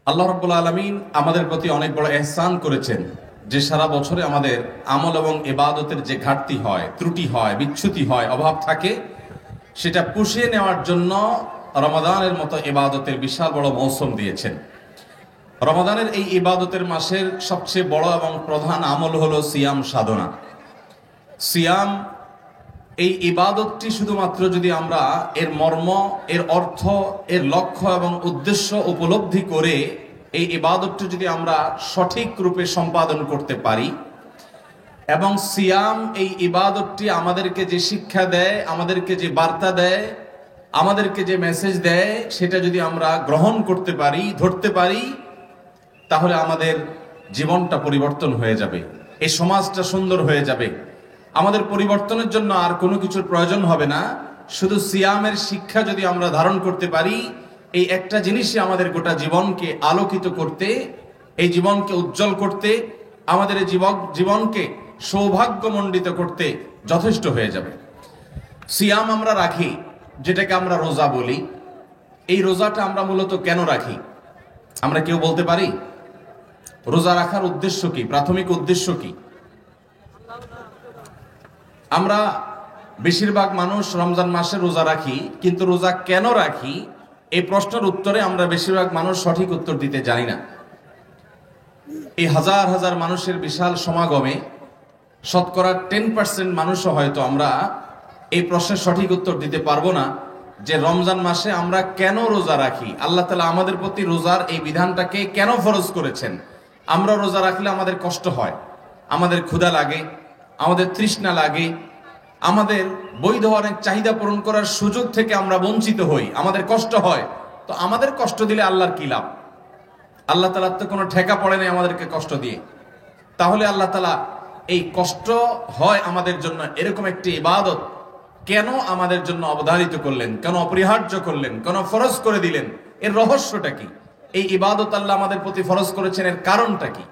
আল্লাহ রাব্বুল আলামিন আমাদের প্রতি অনেক বড় ইহসান করেছেন যে সারা বছরে আমাদের আমল এবং ইবাদতের যে ঘাটতি হয়, ত্রুটি হয়, বিচ্যুতি হয়, অভাব থাকে, সেটা পুষিয়ে নেওয়ার জন্য রমাদানের মতো ইবাদতের বিশাল বড় মৌসুম দিয়েছেন। রমাদানের এই ইবাদতের মাসের সবচেয়ে বড় এবং প্রধান আমল হলো সিয়াম সাধনা। সিয়াম এই ইবাদতটি শুধুমাত্র যদি আমরা এর মর্ম, এর অর্থ, এর লক্ষ্য এবং উদ্দেশ্য উপলব্ধি করে এই ইবাদতটি যদি আমরা সঠিক রূপে সম্পাদন করতে পারি এবং সিয়াম এই ইবাদতটি আমাদেরকে যে শিক্ষা দেয়, আমাদেরকে যে বার্তা দেয়, আমাদেরকে যে মেসেজ দেয়, সেটা যদি আমরা গ্রহণ করতে পারি, ধরতে পারি, তাহলে আমাদের জীবনটা পরিবর্তন হয়ে যাবে, এই সমাজটা সুন্দর হয়ে যাবে। আমাদের পরিবর্তনের জন্য আর কোনো কিছুর প্রয়োজন হবে না। শুধু সিয়ামের শিক্ষা যদি আমরা ধারণ করতে পারি, এই একটা জিনিসই আমাদের গোটা জীবনকে আলোকিত করতে, এই জীবনকে উজ্জ্বল করতে, আমাদের এই জীবনকে সৌভাগ্যমণ্ডিত করতে যথেষ্ট হয়ে যাবে। সিয়াম আমরা রাখি, যেটাকে আমরা রোজা বলি। এই রোজাটা আমরা মূলত কেন রাখি? আমরা কেউ বলতে পারি রোজা রাখার উদ্দেশ্য কি, প্রাথমিক উদ্দেশ্য কি? আমরা বেশিরভাগ মানুষ রমজান মাসে রোজা রাখি, কিন্তু রোজা কেন রাখি এই প্রশ্নের উত্তরে আমরা বেশিরভাগ মানুষ সঠিক উত্তর দিতে জানি না। এই হাজার হাজার মানুষের বিশাল সমাগমে শতকরা 10% মানুষও হয়তো আমরা এই প্রশ্নের সঠিক উত্তর দিতে পারবো না যে রমজান মাসে আমরা কেন রোজা রাখি, আল্লাহ তাআলা আমাদের প্রতি রোজার এই বিধানটাকে কেন ফরজ করেছেন। আমরা রোজা রাখলে আমাদের কষ্ট হয়, আমাদের ক্ষুধা লাগে, আমাদের তৃষ্ণা লাগে, আমাদের বৈধ অনেক চাহিদা পূরণ করার সুযোগ থেকে আমরা বঞ্চিত হই, আমাদের কষ্ট হয়। তো আমাদের কষ্ট দিলে আল্লাহর কি লাভ? আল্লাহ তাআলার তো কোনো ঠেকা পড়ে নাই আমাদেরকে কষ্ট দিয়ে। তাহলে আল্লাহ তাআলা এই কষ্ট হয় আমাদের জন্য এরকম একটি ইবাদত কেন আমাদের জন্য অবধারিত করলেন, কেন অপরিহার্য করলেন, কেন ফরজ করে দিলেন? এর রহস্যটা কি? এই ইবাদত আল্লাহ আমাদের প্রতি ফরজ করেছেন, এর কারণটা কি?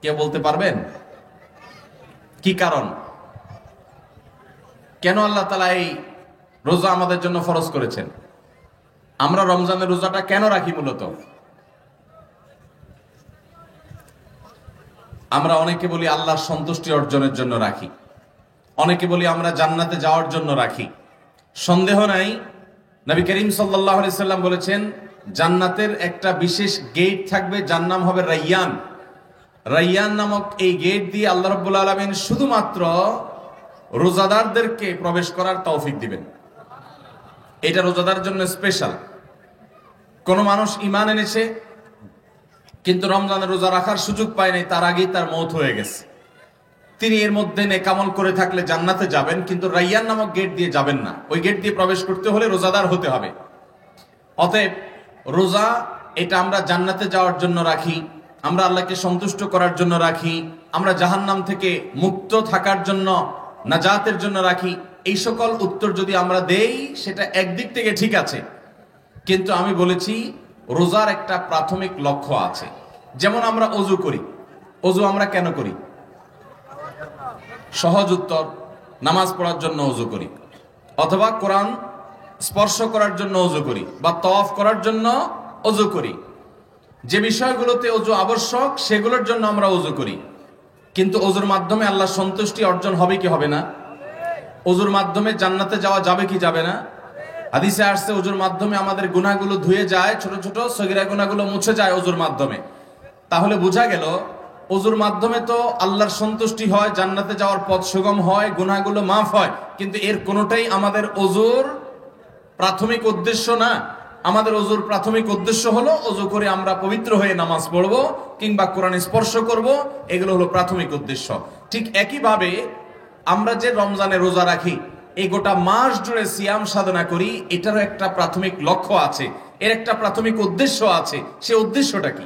কেউ বলতে পারবেন কি কারণ? কেন আল্লাহ তাআলা এই রোজা আমাদের জন্য ফরজ করেছেন? আমরা রমজানের রোজাটা কেন রাখি? মূলত আমরা অনেকে বলি আল্লাহর সন্তুষ্টি অর্জনের জন্য রাখি, অনেকে বলি আমরা জান্নাতে যাওয়ার জন্য রাখি। সন্দেহ নাই, নবী করিম সাল্লাল্লাহু আলাইহি সাল্লাম বলেছেন জান্নাতের একটা বিশেষ গেট থাকবে, যার নাম হবে রাইয়ান। রাইয়ান নামক এই গেট দিয়ে আল্লাহ রাব্বুল আলামিন শুধুমাত্র রোজাদারদেরকে প্রবেশ করার তৌফিক দিবেন। এটা রোজাদার জন্য স্পেশাল। কোন মানুষ ঈমান এনেছে কিন্তু রমজানের রোজা রাখার সুযোগ পায় নাই, তার আগেই তার মওত হয়ে গেছে, তিনি এর মধ্যে নেকামল করে থাকলে জান্নাতে যাবেন, কিন্তু রাইয়ান নামক গেট দিয়ে যাবেন না। ওই গেট দিয়ে প্রবেশ করতে হলে রোজাদার হতে হবে। অতএব রোজা এটা আমরা জান্নাতে যাওয়ার জন্য রাখি, আমরা আল্লাহকে সন্তুষ্ট করার জন্য রাখি, আমরা জাহান্নাম থেকে মুক্ত থাকার জন্য, নাজাতের জন্য রাখি। এই সকল উত্তর যদি আমরা দেই সেটা একদিক থেকে ঠিক আছে, কিন্তু আমি বলেছি রোজার একটা প্রাথমিক লক্ষ্য আছে। যেমন আমরা অজু করি, অজু আমরা কেন করি? সহজ উত্তর, নামাজ পড়ার জন্য অজু করি, অথবা কোরআন স্পর্শ করার জন্য অজু করি, বা তওয়াফ করার জন্য অজু করি। যে বিষয়গুলোতে অজু আবশ্যক সেগুলোর জন্য আমরা অজু করি। কিন্তু অজুর মাধ্যমে আল্লাহর সন্তুষ্টি অর্জন হবে কি হবে না? অজুর মাধ্যমে জান্নাতে যাওয়া যাবে কি যাবে না? হাদিসে আসছে অজুর মাধ্যমে আমাদের গুনাহগুলো ধুয়ে যায়, ছোট ছোট সগীরা গুনাহগুলো মুছে যায় অজুর মাধ্যমে। তাহলে বোঝা গেল অজুর মাধ্যমে তো আল্লাহর সন্তুষ্টি হয়, জান্নাতে যাওয়ার পথ সুগম হয়, গুনাহগুলো মাফ হয়, কিন্তু এর কোনোটাই আমাদের অজুর প্রাথমিক উদ্দেশ্য না। আমাদের অজুর প্রাথমিক উদ্দেশ্য হলো অজু করে আমরা পবিত্র হয়ে নামাজ পড়বো কিংবা কোরআন স্পর্শ করব, এগুলো হলো প্রাথমিক উদ্দেশ্য। ঠিক একইভাবে আমরা যে রমজানে রোজা রাখি, এই গোটা মাস জুড়ে সিয়াম সাধনা করি, এটারও একটা প্রাথমিক লক্ষ্য আছে, এর একটা প্রাথমিক উদ্দেশ্য আছে। সে উদ্দেশ্যটা কি?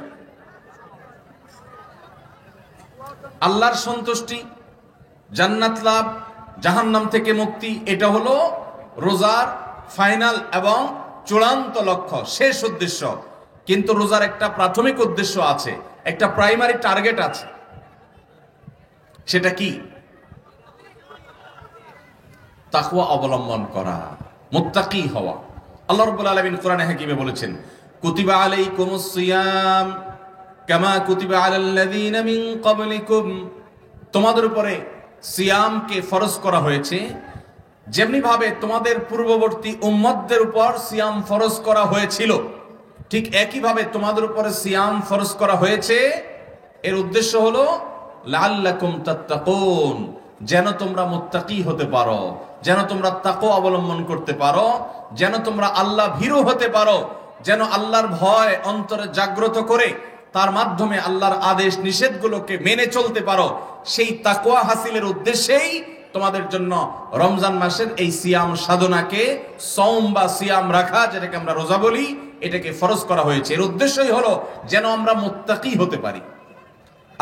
আল্লাহর সন্তুষ্টি, জান্নাত লাভ, জাহান্নাম থেকে মুক্তি। এটা হলো রোজার ফাইনাল এবং চূড়ান্ত লক্ষ্য, শেষ উদ্দেশ্য। কিন্তু রোজার একটা প্রাথমিক উদ্দেশ্য আছে, একটা প্রাইমারি টার্গেট আছে। সেটা কি? তাকওয়া অবলম্বন করা, মুত্তাকি হওয়া। আল্লাহ রাব্বুল আলামিন কোরআনে হাকিমে বলেছেন কুতিবা আলাইকুমুস সিয়াম কামা কুতিবা আলাল্লাযীনা মিন ক্বাবলিকুম, তোমাদের উপরে সিয়ামকে ফরজ করা হয়েছে যেমনি ভাবে তোমাদের পূর্ববর্তী উম্মতদের উপর সিয়াম ফরজ করা হয়েছিল, ঠিক একই ভাবে তোমাদের উপরে সিয়াম ফরজ করা হয়েছে। এর উদ্দেশ্য হলো লাআল্লাকুম তাত্তাকুন, যেন তোমরা মুত্তাকি হতে পারো, যেন তোমরা তাকওয়া অবলম্বন করতে পারো, যেন তোমরা আল্লাহ ভীরু হতে পারো, যেন আল্লাহর ভয় অন্তরে জাগ্রত করে তার মাধ্যমে আল্লাহর আদেশ নিষেধগুলোকে মেনে চলতে পারো। সেই তাকওয়া হাসিলের উদ্দেশ্যেই তোমাদের জন্য রমজান মাসের এই সিয়াম সাধনাকে, সওম বা সিয়াম রাখা, যেটাকে আমরা রোজা বলি, এটাকে ফরজ করা হয়েছে। এর উদ্দেশ্যই হলো যেন আমরা মুত্তাকি হতে পারি।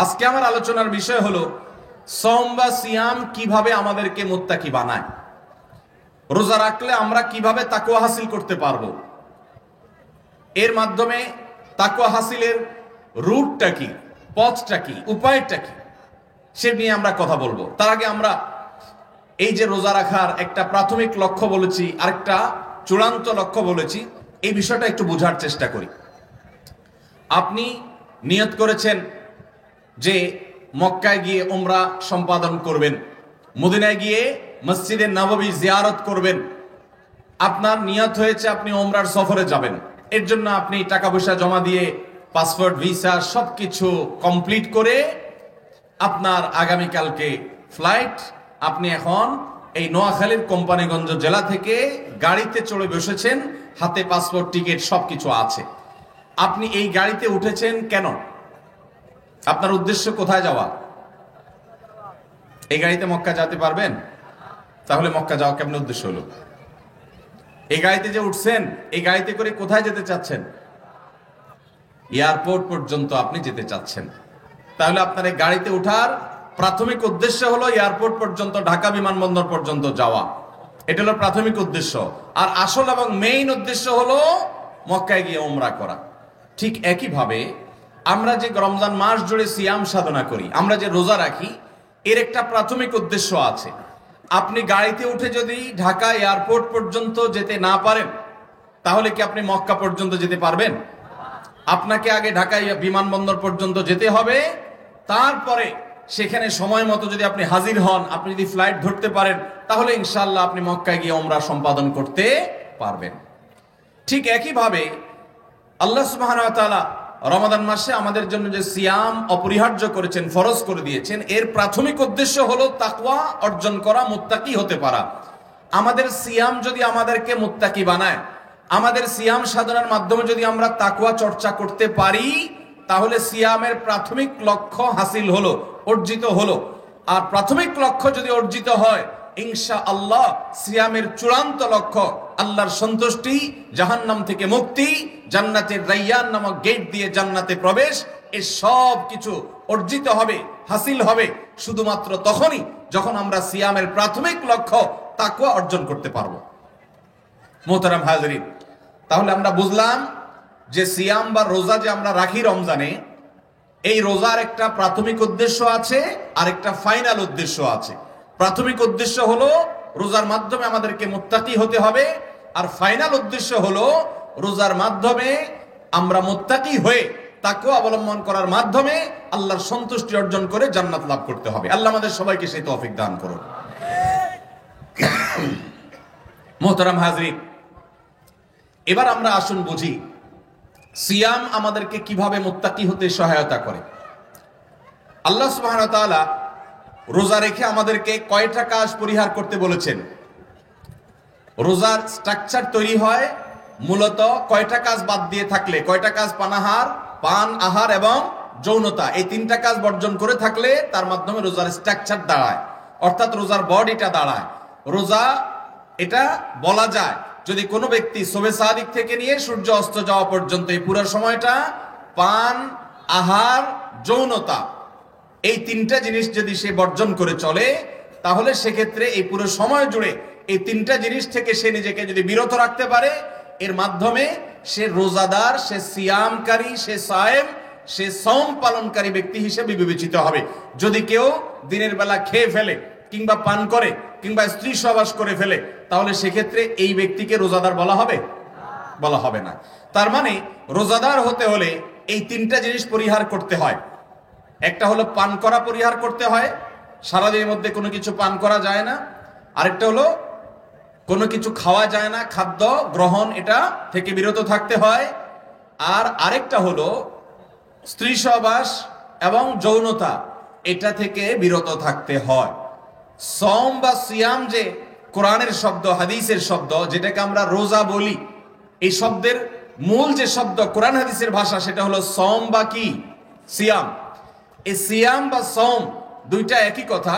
আজকে আমার আলোচনার বিষয় হলো সওম বা সিয়াম কিভাবে আমাদেরকে মুত্তাকি বানায়, রোজা রাখলে আমরা কিভাবে তাকওয়া হাসিল করতে পারবো, এর মাধ্যমে তাকওয়া হাসিলের রুটটা কি, পথটা কি, উপায়টা কি, সে নিয়ে আমরা কথা বলবো। তার আগে আমরা এই যে রোজা রাখার একটা প্রাথমিক লক্ষ্য বলেছি, আরেকটা চূড়ান্ত লক্ষ্য বলেছি, এই বিষয়টা একটু বোঝার চেষ্টা করি। আপনি নিয়ত করেছেন যে মক্কায় গিয়ে উমরা সম্পাদন করবেন, মদিনায় গিয়ে মসজিদে নববী জিয়ারত করবেন। আপনার নিয়ত হয়েছে আপনি উমরার সফরে যাবেন, এর জন্য আপনি টাকা পয়সা জমা দিয়ে পাসপোর্ট, ভিসা সবকিছু কমপ্লিট করে আপনার আগামীকালকে ফ্লাইট। আপনি এখন এই নোয়াখালীর কোম্পানিগঞ্জ জেলা থেকে গাড়িতে চড়ে বসেছেন, হাতে পাসপোর্ট, টিকিট সবকিছু আছে। আপনি এই গাড়িতে উঠেছেন কেন? আপনার উদ্দেশ্য কোথায় যাওয়া? এই গাড়িতে মক্কা যেতে পারবেন? তাহলে মক্কা যাওয়া কেমন উদ্দেশ্য হলো? এই গাড়িতে যে উঠছেন, এই গাড়িতে করে কোথায় যেতে চাচ্ছেন? এয়ারপোর্ট পর্যন্ত আপনি যেতে চাচ্ছেন। তাহলে আপনার এই গাড়িতে ওঠার প্রাথমিক উদ্দেশ্য হলো এয়ারপোর্ট পর্যন্ত, ঢাকা বিমানবন্দর পর্যন্ত যাওয়া। এটা হলো প্রাথমিক উদ্দেশ্য। আর আসল এবং মেইন উদ্দেশ্য হলো মক্কায় গিয়ে উমরা করা। ঠিক একইভাবে আমরা যে রমজান মাস জুড়ে সিয়াম সাধনা করি, আমরা যে রোজা রাখি, এর একটা প্রাথমিক উদ্দেশ্য আছে। আপনি গাড়িতে উঠে যদি ঢাকা এয়ারপোর্ট পর্যন্ত যেতে না পারেন, তাহলে কি আপনি মক্কা পর্যন্ত যেতে পারবেন? আপনাকে আগে ঢাকা বিমানবন্দর পর্যন্ত যেতে হবে, তারপরে সেখানে সময় মতো যদি আপনি হাজির হন, আপনি যদি ফ্লাইট ধরতে পারেন, তাহলে ইনশাআল্লাহ আপনি মক্কায় গিয়ে উমরা সম্পাদন করতে পারবেন। ঠিক একইভাবে আল্লাহ সুবহানাহু ওয়া তাআলা রমাদান মাসে আমাদের জন্য যে সিয়াম অপরিহার্য করেছেন, ফরজ করে দিয়েছেন, এর প্রাথমিক উদ্দেশ্য হলো তাকওয়া অর্জন করা, মুত্তাকি হতে পারা। আমাদের সিয়াম যদি আমাদেরকে মুত্তাকি বানায়, আমাদের সিয়াম সাধনার মাধ্যমে যদি আমরা তাকওয়া চর্চা করতে পারি, তাহলে সিয়ামের প্রাথমিক লক্ষ্য হাসিল হলো, অর্জিত হলো। আর প্রাথমিক লক্ষ্য যদি অর্জিত হয়, ইনশাআল্লাহ সিয়ামের চূড়ান্ত লক্ষ্য আল্লাহর সন্তুষ্টি, জাহান্নাম থেকে মুক্তি, জান্নাতের রাইয়ান নামক গেট দিয়ে জান্নাতে প্রবেশ, এই সব কিছু অর্জিত হবে, হাসিল হবে শুধুমাত্র তখনই যখন আমরা সিয়ামের প্রাথমিক লক্ষ্য তাকওয়া অর্জন করতে পারবো। মোহতারাম হাজরিন, তাহলে আমরা বুঝলাম যে সিয়াম বা রোজা যে আমরা রাখি রমজানে, এই রোজার একটা প্রাথমিক উদ্দেশ্য আছে আর একটা ফাইনাল উদ্দেশ্য আছে। প্রাথমিক উদ্দেশ্য হলো রোজার মাধ্যমে আমাদেরকে মুত্তাকি হতে হবে, আর ফাইনাল উদ্দেশ্য হলো রোজার মাধ্যমে আমরা মুত্তাকি হয়ে তাকওয়া অবলম্বন করার মাধ্যমে আল্লাহর সন্তুষ্টি অর্জন করে জান্নাত লাভ করতে হবে। আল্লাহ আমাদের সবাইকে সেই তৌফিক দান করুন। মোহতারাম হাজরিন, এবার আমরা আসুন বুঝি সিয়াম আমাদেরকে কিভাবে মুত্তাকি হতে সহায়তা করে। আল্লাহ সুবহানাহু ওয়া তাআলা রোজা রেখে আমাদেরকে কয়টা কাজ পরিহার করতে বলেছেন? রোজার স্ট্রাকচার তৈরি হয় মূলত কয়টা কাজ বাদ দিয়ে থাকলে, কয়টা কাজ পানাহার, পান, আহার এবং যৌনতা, এই তিনটা কাজ বর্জন করে থাকলে তার মাধ্যমে রোজার স্ট্রাকচার দাঁড়ায়, অর্থাৎ রোজার বডিটা দাঁড়ায়। রোজা এটা বলা যায় যদি কোনো ব্যক্তি শোবে সাদিক থেকে নিয়ে সূর্য অস্ত যাওয়া পর্যন্ত এই পুরো সময়টা পান, আহার, যৌনতা, এই তিনটা জিনিস যদি সে বর্জন করে চলে, তাহলে সেক্ষেত্রে এই পুরো সময় জুড়ে এই তিনটা জিনিস থেকে সে নিজেকে যদি বিরত রাখতে পারে, এর মাধ্যমে সে রোজাদার, সে সিয়ামকারী, সে সায়েম, সে সওম পালনকারী ব্যক্তি হিসেবে বিবেচিত হবে। যদি কেউ দিনের বেলা খেয়ে ফেলে কিংবা পান করে কিংবা স্ত্রী সহবাস করে ফেলে, তাহলে সেক্ষেত্রে এই ব্যক্তিকে রোজাদার বলা হবে? বলা হবে না। তার মানে রোজাদার হতে হলে এই তিনটা জিনিস পরিহার করতে হয়। একটা হলো পান করা পরিহার করতে হয়, সারাদিনের মধ্যে কোনো কিছু পান করা যায় না। আরেকটা হলো কোনো কিছু খাওয়া যায় না, খাদ্য গ্রহণ এটা থেকে বিরত থাকতে হয়। আর আরেকটা হলো স্ত্রী সহবাস এবং যৌনতা, এটা থেকে বিরত থাকতে হয়। সওম বা সিয়াম যে কোরআনের শব্দ, হাদিসের শব্দ, যেটাকে আমরা রোজা বলি, এই শব্দের মূল যে শব্দ কোরআন হাদিসের ভাষা সেটা হলো সওম বা কি সিয়াম। এই সিয়াম বা সওম দুইটা একই কথা।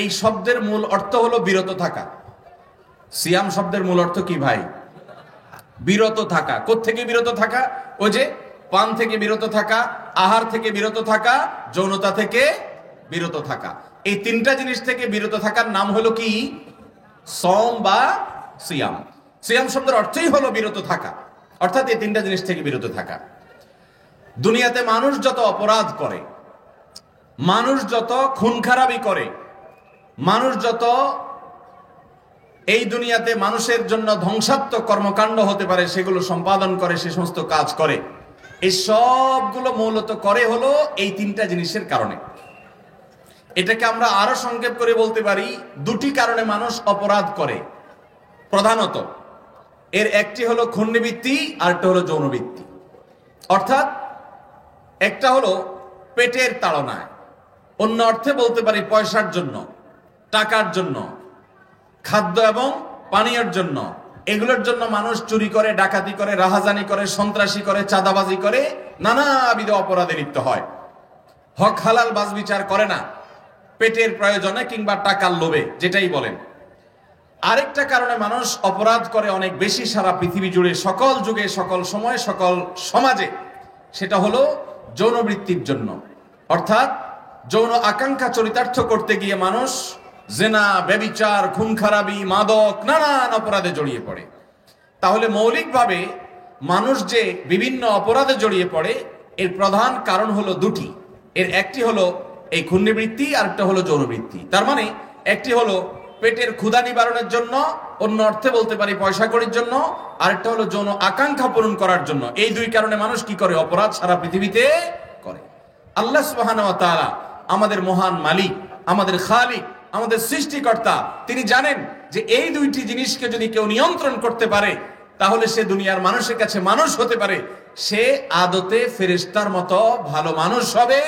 এই শব্দের মূল অর্থ হলো বিরত থাকা। সিয়াম শব্দের মূল অর্থ কি ভাই? বিরত থাকা। কোত্থেকে বিরত থাকা? ওই যে পান থেকে বিরত থাকা, আহার থেকে বিরত থাকা, যৌনতা থেকে বিরত থাকা। এই তিনটা জিনিস থেকে বিরত থাকার নাম হলো কি? সওম বা সিয়াম। সিয়াম শব্দের অর্থই হলো বিরত থাকা, অর্থাৎ এই তিনটা জিনিস থেকে বিরত থাকা। দুনিয়াতে মানুষ যত অপরাধ করে, মানুষ যত খুন খারাপি করে, মানুষ যত এই দুনিয়াতে মানুষের জন্য ধ্বংসাত্মক কর্মকাণ্ড হতে পারে সেগুলো সম্পাদন করে, সে সমস্ত কাজ করে, এই সবগুলো মূলত করে হলো এই তিনটা জিনিসের কারণে। এটাকে আমরা আরো সংক্ষেপ করে বলতে পারি, দুটি কারণে মানুষ অপরাধ করে প্রধানত। এর একটি হলো খুনবৃত্তি, আরেকটা হলো যৌনবৃত্তি। অর্থাৎ একটা হলো পেটের তাড়নায়, অন্য অর্থে বলতে পারি পয়সার জন্য, টাকার জন্য, খাদ্য এবং পানীয়ের জন্য। এগুলোর জন্য মানুষ চুরি করে, ডাকাতি করে, রাহাজানি করে, সন্ত্রাসী করে, চাঁদাবাজি করে, নানাবিধ অপরাধে লিপ্ত হয়। হক হালাল বাজ বিচার করে না, পেটের প্রয়োজনে কিংবা টাকার লোভে, যেটাই বলেন। আরেকটা কারণে মানুষ অপরাধ করে অনেক বেশি সারা পৃথিবী জুড়ে, সকল যুগে, সকল সময়, সকল সমাজে, সেটা হলো যৌনবৃত্তির জন্য। অর্থাৎ যৌন আকাঙ্ক্ষা চরিতার্থ করতে গিয়ে মানুষ জেনা, ব্যভিচার, খুন খারাপি, মাদক, নানান অপরাধে জড়িয়ে পড়ে। তাহলে মৌলিকভাবে মানুষ যে বিভিন্ন অপরাধে জড়িয়ে পড়ে এর প্রধান কারণ হলো দুটি। এর একটি হলো এই খুনবৃত্তি, আরেকটা হলো যৌনবৃত্তি। তার মানে একটি হলো পেটের ক্ষুধা নিবারণের জন্য, অন্য অর্থে বলতে পারি পয়সা কড়ির জন্য, আরেকটা হলো যৌন আকাঙ্ক্ষা পূরণ করার জন্য। এই দুই কারণে মানুষ কি করে? অপরাধ সারা পৃথিবীতে করে। আল্লাহ সুবহানাহু ওয়া তাআলা আমাদের মহান মালিক, আমাদের খালিক, আমাদের সৃষ্টিকর্তা, তিনি জানেন যে এই দুইটি জিনিসকে যদি কেউ নিয়ন্ত্রণ করতে পারে তাহলে সে দুনিয়ার মানুষের কাছে মানুষ হতে পারে, সে আদতে ফেরেশতার মতো ভালো মানুষ হবে।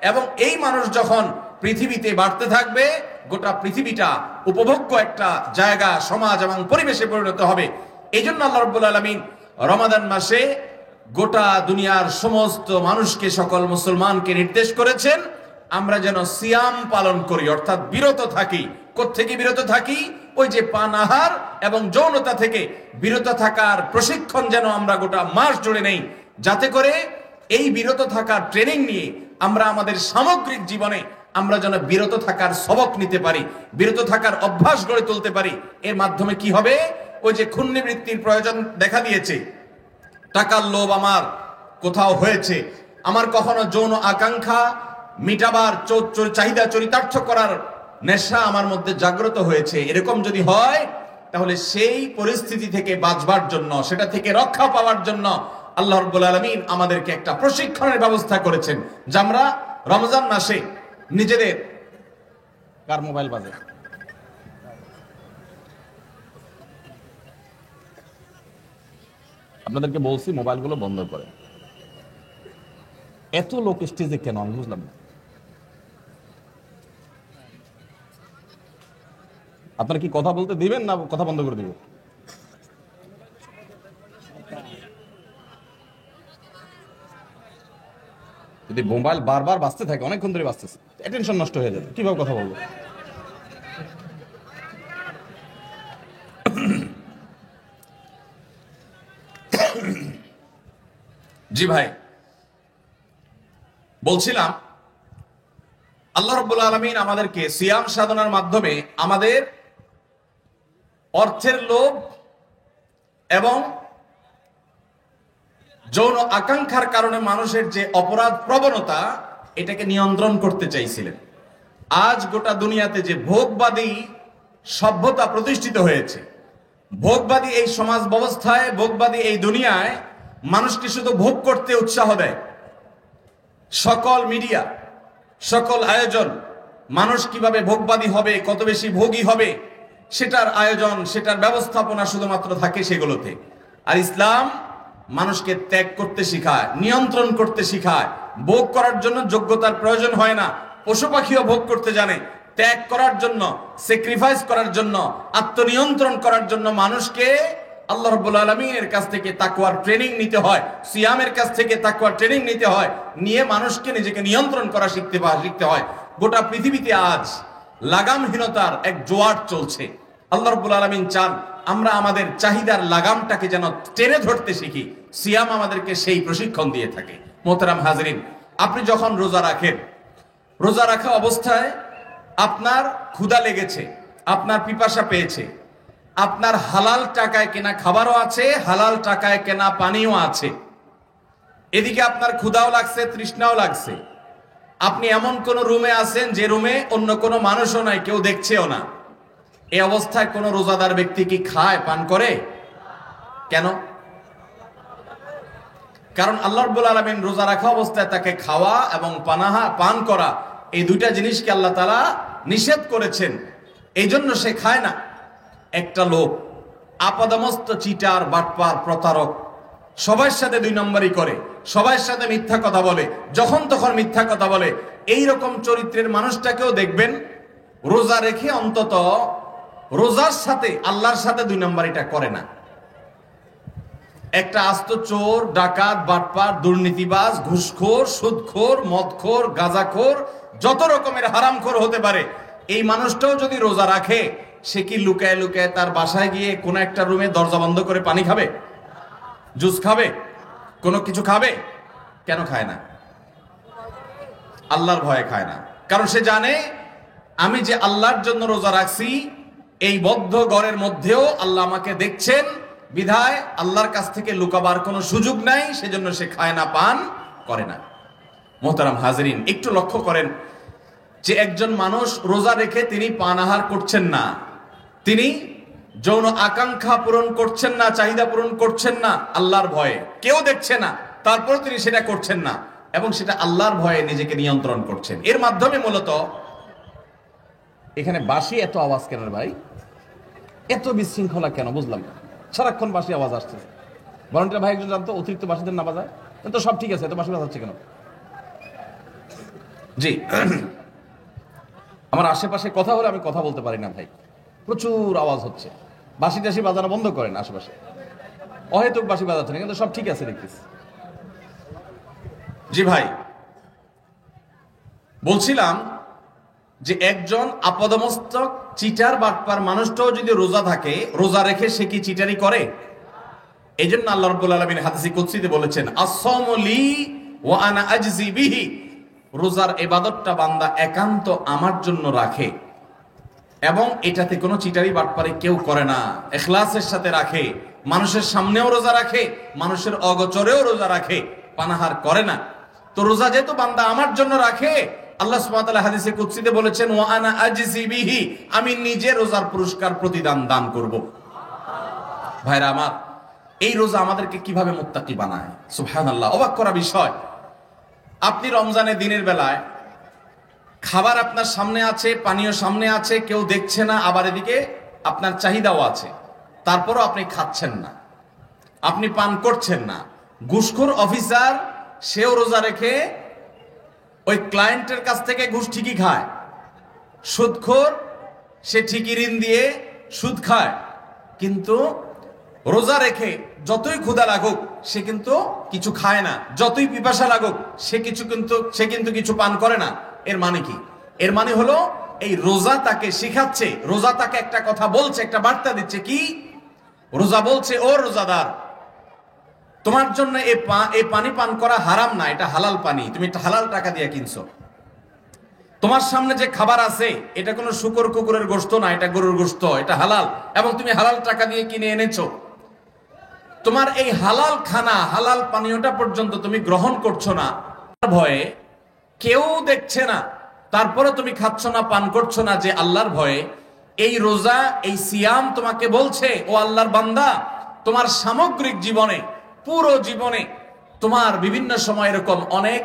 এবং এই মানুষ যখন পৃথিবীতে বাড়তে থাকবে, গোটা পৃথিবীটা উপভোগ্য একটা জায়গা, সমাজ এবং পরিবেশে পরিণত হবে। এই জন্য আল্লাহ রাব্বুল আলামিন রমাদান মাসে গোটা দুনিয়ার সমস্ত মানুষকে, সকল মুসলমানকে নির্দেশ করেছেন আমরা যেন সিয়াম পালন করি, অর্থাৎ বিরত থাকি। কোত্থেকে বিরত থাকি? ওই যে পান, আহার এবং যৌনতা থেকে বিরত থাকার প্রশিক্ষণ যেন আমরা গোটা মাস জুড়ে নেই, যাতে করে এই বিরত থাকার ট্রেনিং নিয়ে আমরা আমাদের সামগ্রিক জীবনে আমরা যেন বিরত থাকার সবক নিতে পারি, বিরত থাকার অভ্যাস গড়ে তুলতে পারি। এর মাধ্যমে কি হবে? ওই যে খুনবৃত্তির প্রয়োজন দেখা দিয়েছে, টাকার লোভ আমার কোথাও হয়েছে, আমার কখনো যৌন আকাঙ্ক্ষা মিটাবার চাহিদা চরিতার্থ করার নেশা আমার মধ্যে জাগ্রত হয়েছে, এরকম যদি হয় তাহলে সেই পরিস্থিতি থেকে বাঁচবার জন্য, সেটা থেকে রক্ষা পাওয়ার জন্য আল্লাহ রাব্বুল আলামিন আমাদেরকে একটা প্রশিক্ষণের ব্যবস্থা করেছেন, যা আমরা রমজান মাসে নিজেদের। কার মোবাইল বাজে? আপনাদেরকে বলছি মোবাইলগুলো বন্ধ করে। এত লোক স্টেজে কেন আমি বুঝলাম না। আপনারা কি কথা বলতে দিবেন না কথা বন্ধ করে দিবেন? যদি মোবাইল বারবার বাজতে থাকে, অনেকক্ষণ ধরে বাজতেছে, অ্যাটেনশন নষ্ট হয়ে যাবে, কিভাবে কথা বলবো? জি ভাই, বলছিলাম আল্লাহ রাব্বুল আলামিন আমাদেরকে সিয়াম সাধনার মাধ্যমে আমাদের অর্থের লোভ এবং যৌন আকাঙ্ক্ষার কারণে মানুষের যে অপরাধ প্রবণতা, এটাকে নিয়ন্ত্রণ করতে চাইছিলেন। আজ গোটা দুনিয়াতে যে ভোগবাদী সভ্যতা প্রতিষ্ঠিত হয়েছে, ভোগবাদী এই সমাজ ব্যবস্থায়, ভোগবাদী এই দুনিয়ায় মানুষকে শুধু ভোগ করতে উৎসাহ দেয়। সকল মিডিয়া, সকল আয়োজন মানুষ কিভাবে ভোগবাদী হবে, কত বেশি ভোগী হবে, সেটার আয়োজন, সেটার ব্যবস্থাপনা শুধুমাত্র থাকে সেগুলোতে। আর ইসলাম মানুষকে ত্যাগ করতে শিখায়, নিয়ন্ত্রণ করতে শিখায়। ভোগ করার জন্য যোগ্যতার প্রয়োজন হয় না। পশু পাখিও ভোগ করতে জানে। ত্যাগ করার জন্য, স্যাক্রিফাইস করার জন্য, আত্মনিয়ন্ত্রণ করার জন্য মানুষকে আল্লাহ রাব্বুল আলামিনের কাছ থেকে তাকওয়ার ট্রেনিং নিতে হয়, সিয়ামের কাছ থেকে তাকওয়ার ট্রেনিং নিতে হয়, নিয়ে মানুষকে নিজেকে নিয়ন্ত্রণ করা শিখতে হয়। গোটা পৃথিবীতে আজ লাগামহীনতার এক জোয়ার চলছে। আল্লাহ রাব্বুল আলামিন চান আমরা আমাদের চাহিদার লাগামটাকে যেন টেনে ধরতে শিখি। সিয়াম আমাদেরকে সেই প্রশিক্ষণ দিয়ে থাকে। মোহতারাম হাজরিন, আপনি যখন রোজা রাখেন, রোজা রাখা অবস্থায় আপনার ক্ষুধা লেগেছে, আপনার পিপাসা পেয়েছে, আপনার হালাল টাকায় কেনা খাবারও আছে, হালাল টাকায় কেনা পানিও আছে, এদিকে আপনার ক্ষুধাও লাগছে, তৃষ্ণাও লাগছে। আপনি এমন কোন রুমে আছেন যে রুমে অন্য কোনো মানুষও নাই, কেউ দেখছেও না। এই অবস্থায় কোন রোজাদার ব্যক্তি কি খায়, পান করে? কেন? কারণ আল্লাহ রাব্বুল আলামিন রোজা রাখা অবস্থায় তাকে খাওয়া এবং পান করা, এই দুইটা জিনিসকে আল্লাহ তাআলা নিষেধ করেছেন। এই জন্য সে খায় না। একটা লোক আপাদমস্ত চিটার, বাটপার, প্রতারক, সবার সাথে দুই নম্বরই করে, সবার সাথে মিথ্যা কথা বলে, যখন তখন মিথ্যা কথা বলে, এই রকম চরিত্রের মানুষটাকেও দেখবেন রোজা রেখে অন্তত রোজার সাথে আল্লাহর সাথে দুই নম্বরিটা করে না। একটা আস্ত চোর, ডাকাত, বাটপার, দুর্নীতিবাজ, ঘুষখোর, সুদখোর, মদখোর, গাঁজাখোর, যত রকমের হারামখোর হতে পারে, এই মানুষটাও যদি রোজা রাখে, সে কি লুকায় লুকায় তার বাসায় গিয়ে কোন একটা রুমে দরজা বন্ধ করে পানি খাবে, জুস খাবে, কোনো কিছু খাবে? কেন খায় না? আল্লাহর ভয়ে খায় না। কারণ সে জানে আমি যে আল্লাহর জন্য রোজা রাখছি, এই বদ্ধ ঘরের মধ্যেও আল্লাহ আমাকে দেখছেন, বিধায় আল্লাহর কাছ থেকে লুকাবার কোনো সুযোগ নাই, সেজন্য সে খায় না, পান করে না। মোহতারাম হাজরিন, একটু লক্ষ্য করেন যে একজন মানুষ রোজা রেখে তিনি পানাহার করছেন না, তিনি যৌন আকাঙ্ক্ষা পূরণ করছেন না, চাহিদা পূরণ করছেন না, আল্লাহর ভয়ে, কেউ দেখছে না, তারপর তিনি সেটা করছেন না, এবং সেটা আল্লাহর ভয়ে নিজেকে নিয়ন্ত্রণ করছেন। এর মাধ্যমে মূলত এখানে বাঁশি এত আওয়াজ কেন ভাই, এত বিশৃঙ্খলা কেন বুঝলাম না, সারাক্ষণ বাঁশি আওয়াজ আসছে। ভলান্টিয়ার ভাই একজন জানতো অতিরিক্ত বাঁশিদের না বাজায়, তো সব ঠিক আছে, এত বাঁশি বাজাচ্ছে কেন? জি, আমার আশেপাশে কথা হলে আমি কথা বলতে পারি না ভাই, প্রচুর আওয়াজ হচ্ছে। বাঁশি টাশি বাজানো বন্ধ করেন, আশেপাশে অহেতুক বাঁশি বাজাচ্ছেন, কিন্তু সব ঠিক আছে দেখতেছি। জি ভাই, বলছিলাম যে একজন আপাদমস্তক চিটার বাটপার মানুষটাও যদি রোজা থাকে, রোজা রেখে সে কি চিটারি করে? এই জন্য আল্লাহ রাব্বুল আলামিন হাদিসে কুদসিতে বলেছেন, আস-সাওমু লি ওয়া আনা আজজি বিহি, রোজার ইবাদতটা বান্দা একান্ত আমার জন্য রাখে, এবং এটাতে কোনো চিটারি বাটপারি কেউ করে না, ইখলাসের সাথে রাখে, মানুষের সামনেও রোজা রাখে, মানুষের অগোচরেও রোজা রাখে, পানাহার করে না। তো রোজা যেহেতু বান্দা আমার জন্য রাখে, আল্লাহ সুবহানাহু ওয়া তাআলা হাদিসে কুদসিতে বলেছেন, ওয়া আনা আজজি বিহি, আমি নিজে রোজার পুরস্কার প্রতিদান দান করব। ভাইরা আমার, এই রোজা আমাদেরকে কিভাবে মুত্তাকি বানায়, সুবহানাল্লাহ, অবাক করা বিষয়। আপনি রমজানে দিনের বেলায় খাবার আপনার সামনে আছে, পানীয় সামনে আছে, কেউ দেখছে না, আবার এদিকে আপনার চাহিদাও আছে, তারপরও আপনি খাচ্ছেন না, আপনি পান করছেন না। ঘুষখোর অফিসার সেও রোজা রেখে ওই ক্লায়েন্টের কাছ থেকে ঘুষ ঠিকই খায়। সুদখোর সে ঠিকই ঋণ দিয়ে সুদ খায়, কিন্তু রোজা রেখে যতই ক্ষুধা লাগুক সে কিন্তু কিছু খায় না, যতই পিপাসা লাগুক সে কিন্তু কিছু পান করে না। এর মানে কি? এর মানে হলো এই রোজা তাকে শিখাচ্ছে, রোজা তাকে একটা কথা বলছে, একটা বার্তা দিচ্ছে। কি? রোজা বলছে, ও রোজাদার, তোমার জন্য এই পানি পান করা হারাম না, এটা হালাল পানি, তুমি একটা হালাল টাকা দিয়ে কিনছো। তোমার সামনে যে খাবার আছে এটা কোনো শুকর কুকুরের গোশত না, এটা গরুর গোশত, এটা হালাল, এবং তুমি হালাল টাকা দিয়ে কিনে এনেছো। তোমার এই হালাল খানা, হালাল পানীয়টা পর্যন্ত তুমি গ্রহণ করছো না, ভয়ে কেউ দেখছে না, তারপরে তুমি খাচ্ছ না, পান করছো না, যে আল্লাহর ভয়ে এই রোজা, এই সিয়াম তোমাকে বলছে, ও আল্লাহর বান্দা, তোমার সামগ্রিক জীবনে, পুরো জীবনে তোমার বিভিন্ন সময় এরকম অনেক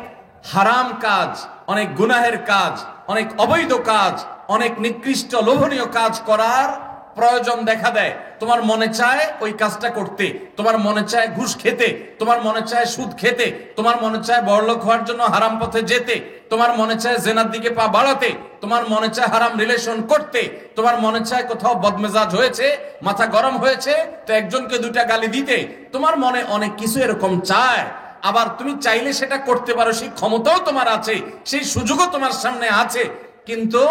হারাম কাজ, অনেক গুনাহের কাজ, অনেক অবৈধ কাজ, অনেক নিকৃষ্ট লোভনীয় কাজ করার প্রয়োজন দেখা দেয়। তোমার মনে চায় ওই কাজটা করতে, তোমার মনে চায় ঘুষ খেতে, তোমার মনে চায় সুদ খেতে, তোমার মনে চায় বড়লোক হওয়ার জন্য হারাম পথে যেতে, তোমার মনে চায় জেনার দিকে পা বাড়াতে, তোমার মনে চায় হারাম রিলেশন করতে, তোমার মনে চায় কোথাও বদমেজাজ হয়েছে, মাথা গরম হয়েছে তো একজনকে দুইটা গালি দিতে, তোমার মনে অনেক কিছু এরকম চায়। আবার তুমি চাইলে সেটা করতে পারো, সেই ক্ষমতাও তোমার আছে, সেই সুযোগও তোমার সামনে আছে, কিন্তু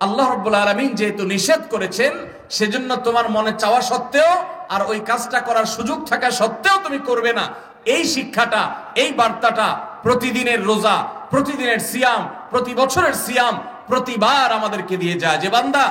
আল্লাহ রাব্বুল আলামিন যেহেতু নিষেধ করেছেন, সেজন্য তোমার মনে চাওয়া সত্ত্বেও আর ওই কাজটা করার সুযোগ থাকা সত্ত্বেও তুমি করবে না। এই শিক্ষাটা, এই বার্তাটা প্রতিদিনের রোজা, প্রতিদিনের সিয়াম, প্রতি বছরের সিয়াম প্রতিবার আমাদেরকে দিয়ে যায় যে বান্দা,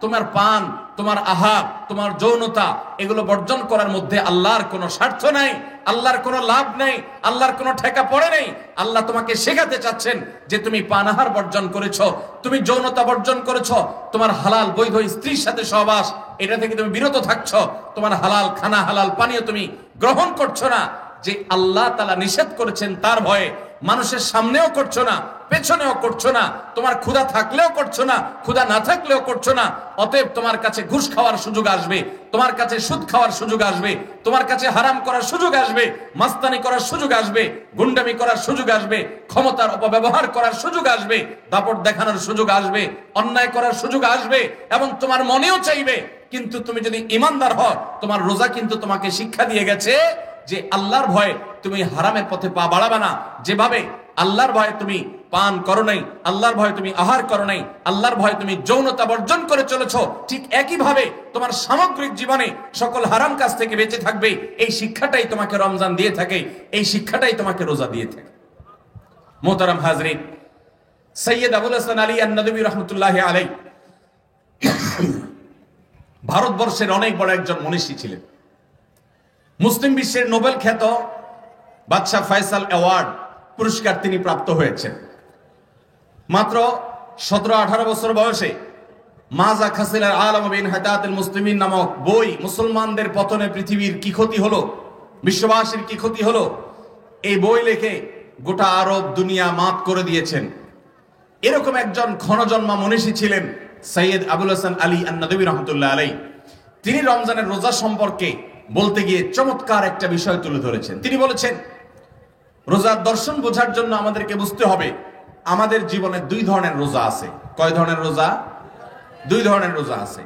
তোমার পান, তোমার আহার, তোমার যৌনতা এগুলো বর্জন করার মধ্যে আল্লাহর কোনো স্বার্থ নাই, আল্লাহর কোনো লাভ নেই, আল্লাহর কোনো ঠেকা পড়ে নেই। আল্লাহ তোমাকে শেখাতে চাচ্ছেন যে তুমি পান আহার বর্জন করেছো, তুমি যৌনতা বর্জন করেছো, তোমার হালাল বৈধ স্ত্রীর সাথে সহবাস এটা থেকে তুমি বিরত থাকছো, তোমার হালাল খানা, হালাল পানীয় তুমি গ্রহণ করছো না। যে আল্লাহ তাআলা নিষেধ করেছেন তার ভয়ে মানুষের সামনেও করছো না, পেছনেও করছো না, তোমার ক্ষুধা থাকলেও করছো না, ক্ষুধা না থাকলেও করছো না। অতএব তোমার কাছে ঘুষ খাওয়ার সুযোগ আসবে, তোমার কাছে সুদ খাওয়ার সুযোগ আসবে, তোমার কাছে হারাম করার সুযোগ আসবে, মাস্তানি করার সুযোগ আসবে, গুন্ডামি করার সুযোগ আসবে, ক্ষমতার অপব্যবহার করার সুযোগ আসবে, দাপট দেখানোর সুযোগ আসবে, অন্যায় করার সুযোগ আসবে, এবং তোমার মনেও চাইবে। কিন্তু তুমি যদি ইমানদার হও, তোমার রোজা কিন্তু তোমাকে শিক্ষা দিয়ে গেছে যে আল্লাহর ভয়ে তুমি হারামের পথে পা বাড়াবে না। যেভাবে আল্লাহর ভয়ে তুমি পান করো নাই, আল্লাহর ভয়ে তুমি আহার করো নাই, আল্লাহর ভয়ে তুমি যৌনতা বর্জন করে চলেছো, ঠিক একই ভাবে তোমার সামগ্রিক জীবনে সকল হারাম কাজ থেকে বেঁচে থাকবে। এই শিক্ষাটাই তোমাকে রমজান দিয়ে থাকে, এই শিক্ষাটাই তোমাকে রোজা দিয়ে থাকে। মোহতারাম হাজরিন, সৈয়দ আবুল হাসান আলী আন-নদভী রাহমাতুল্লাহি আলাইহি ভারতবর্ষের অনেক বড় একজন মনীষী ছিলেন। মুসলিম বিশ্বের নোবেল খ্যাত বাদশাহ ফয়সাল অ্যাওয়ার্ড পুরস্কার তিনি প্রাপ্ত হয়েছেন। মাত্র 17-18 বছর বয়সে মাজা খাসিলার আলম বিন হাতাতুল মুসলিমিন নামক বই, মুসলমানদের পতনে পৃথিবীর কি ক্ষতি হলো, বিশ্ববাসীর কি ক্ষতি হলো, এই বই লিখে গোটা আরব দুনিয়া মাত করে দিয়েছেন। এরকম একজন ক্ষণজন্মা মনীষী ছিলেন সৈয়দ আবুল হাসান আলী আন-নদভী রাহমাতুল্লাহ আলাইহি। তিনি রমজানের রোজা সম্পর্কে বলতে গিয়ে চমৎকার একটা বিষয় তুলে ধরেছেন। তিনি বলেছেন, রোজার দর্শন বোঝার জন্য আমাদেরকে বুঝতে হবে আমাদের জীবনে দুই ধরনের রোজা আছে। কয় ধরনের রোজা? দুই ধরনের রোজা আছে।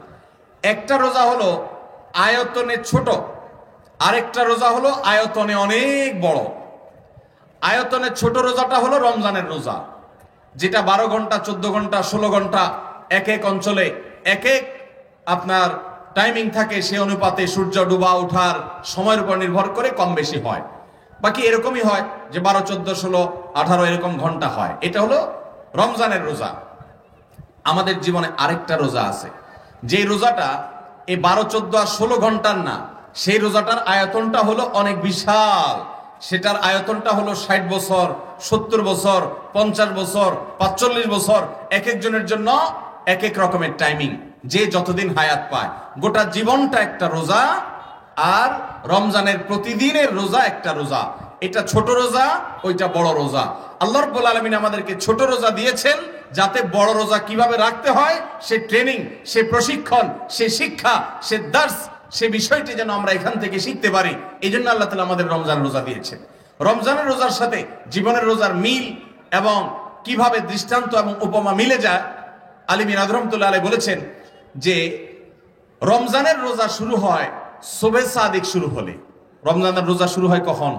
একটা রোজা হলো আয়তনে ছোট, আরেকটা রোজা হলো আয়তনে অনেক বড়। আয়তনে ছোট রোজাটা হলো রমজানের রোজা, যেটা 12 ঘন্টা, 14 ঘন্টা, 16 ঘন্টা এক এক অঞ্চলে এক এক আপনার টাইমিং থাকে, সে অনুপাতে সূর্য ডুবা ওঠার সময়ের উপর নির্ভর করে কম বেশি হয়। বাকি এরকমই হয় যে 12, 14, 16, 18 এরকম ঘন্টা হয়। এটা হলো রমজানের রোজা। আমাদের জীবনে আরেকটা রোজা আছে, যে রোজাটা এই 12, 14 আর 16 ঘন্টার না, সেই রোজাটার আয়তনটা হলো অনেক বিশাল। সেটার আয়তনটা হলো 60 বছর, 70 বছর, 50 বছর, 45 বছর, এক একজনের জন্য এক এক রকমের টাইমিং, যে যতদিন হায়াত পায়। গোটা জীবনটা একটা রোজা, আর রমজানের প্রতিদিনের রোজা একটা রোজা। এটা ছোট রোজা, ওইটা বড় রোজা। আল্লাহ রাব্বুল আলামিন আমাদেরকে ছোট রোজা দিয়েছেন যাতে বড় রোজা কিভাবে রাখতে হয় সে ট্রেনিং, সে প্রশিক্ষণ, সে শিক্ষা, সে দার্স, সে বিষয়টি যেন আমরা এখান থেকে শিখতে পারি। এই জন্য আল্লাহ তাআলা আমাদের রমজান রোজা দিয়েছেন। রমজানের রোজার সাথে জীবনের রোজার মিল এবং কিভাবে দৃষ্টান্ত এবং উপমা মিলে যায়, আলী বিন রাহমাতুল্লাহ আলাইহি বলেছেন যে রমজানের রোজা শুরু হয় সুবহে সাদিক শুরু হলে। রমজানের রোজা শুরু হয় কখন?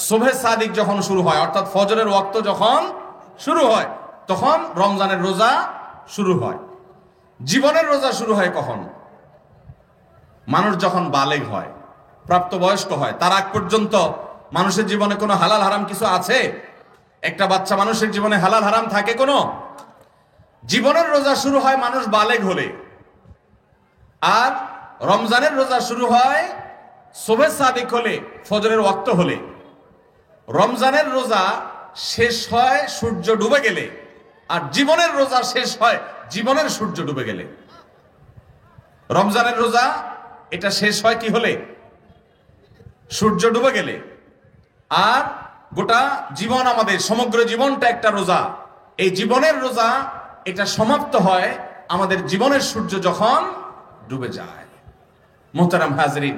সুবহে সাদিক যখন শুরু হয়, অর্থাৎ ফজরের ওয়াক্ত যখন শুরু হয়, তখন রমজানের রোজা শুরু হয়। জীবনের রোজা শুরু হয় কখন? মানুষ যখন বালেগ হয়, প্রাপ্তবয়স্ক হয়। তার আগ পর্যন্ত মানুষের জীবনে কোনো হালাল হারাম কিছু আছে? একটা বাচ্চা মানুষের জীবনে হালাল হারাম থাকে কোনো? জীবনের রোজা শুরু হয় মানুষ বালেগ হলে, আর রমজানের রোজা শুরু হয় সুবহে সাদিক হলে, ফজরের ওয়াক্ত হলে। রমজানের রোজা শেষ হয় সূর্য ডুবে গেলে, আর জীবনের রোজা শেষ হয় জীবনের সূর্য ডুবে গেলে। রমজানের রোজা এটা শেষ হয় কি হলে? সূর্য ডুবে গেলে। আর গোটা জীবন, আমাদের সমগ্র জীবনটা একটা রোজা। এই জীবনের রোজা এটা সমাপ্ত হয় আমাদের জীবনের সূর্য যখন ডুবে যায়। মুহতারাম হাজরিন,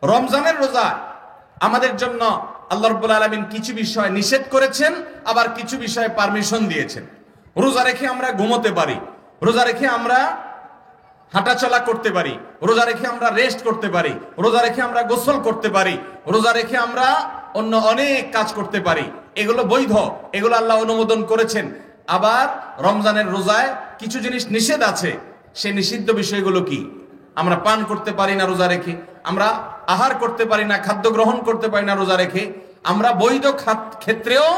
রমজানের রোজা আমাদের জন্য আল্লাহ রাব্বুল আলামিন কিছু বিষয় নিষেধ করেছেন, আবার কিছু বিষয়ে পারমিশন দিয়েছেন। রোজা রেখে আমরা ঘুমোতে পারি, রোজা রেখে আমরা হাঁটাচলা করতে পারি, রোজা রেখে আমরা রেস্ট করতে পারি, রোজা রেখে আমরা গোসল করতে পারি, রোজা রেখে আমরা অন্য অনেক কাজ করতে পারি। এগুলো বৈধ, এগুলো আল্লাহ অনুমোদন করেছেন। আবার রমজানের রোজায় কিছু জিনিস নিষেধ আছে। সেই নিষিদ্ধ বিষয়গুলো কি? আমরা পান করতে পারি না রোজা রেখে, আমরা আহার করতে পারি না, খাদ্য গ্রহণ করতে পারি না রোজা রেখে, আমরা বৈধ ক্ষেত্রেও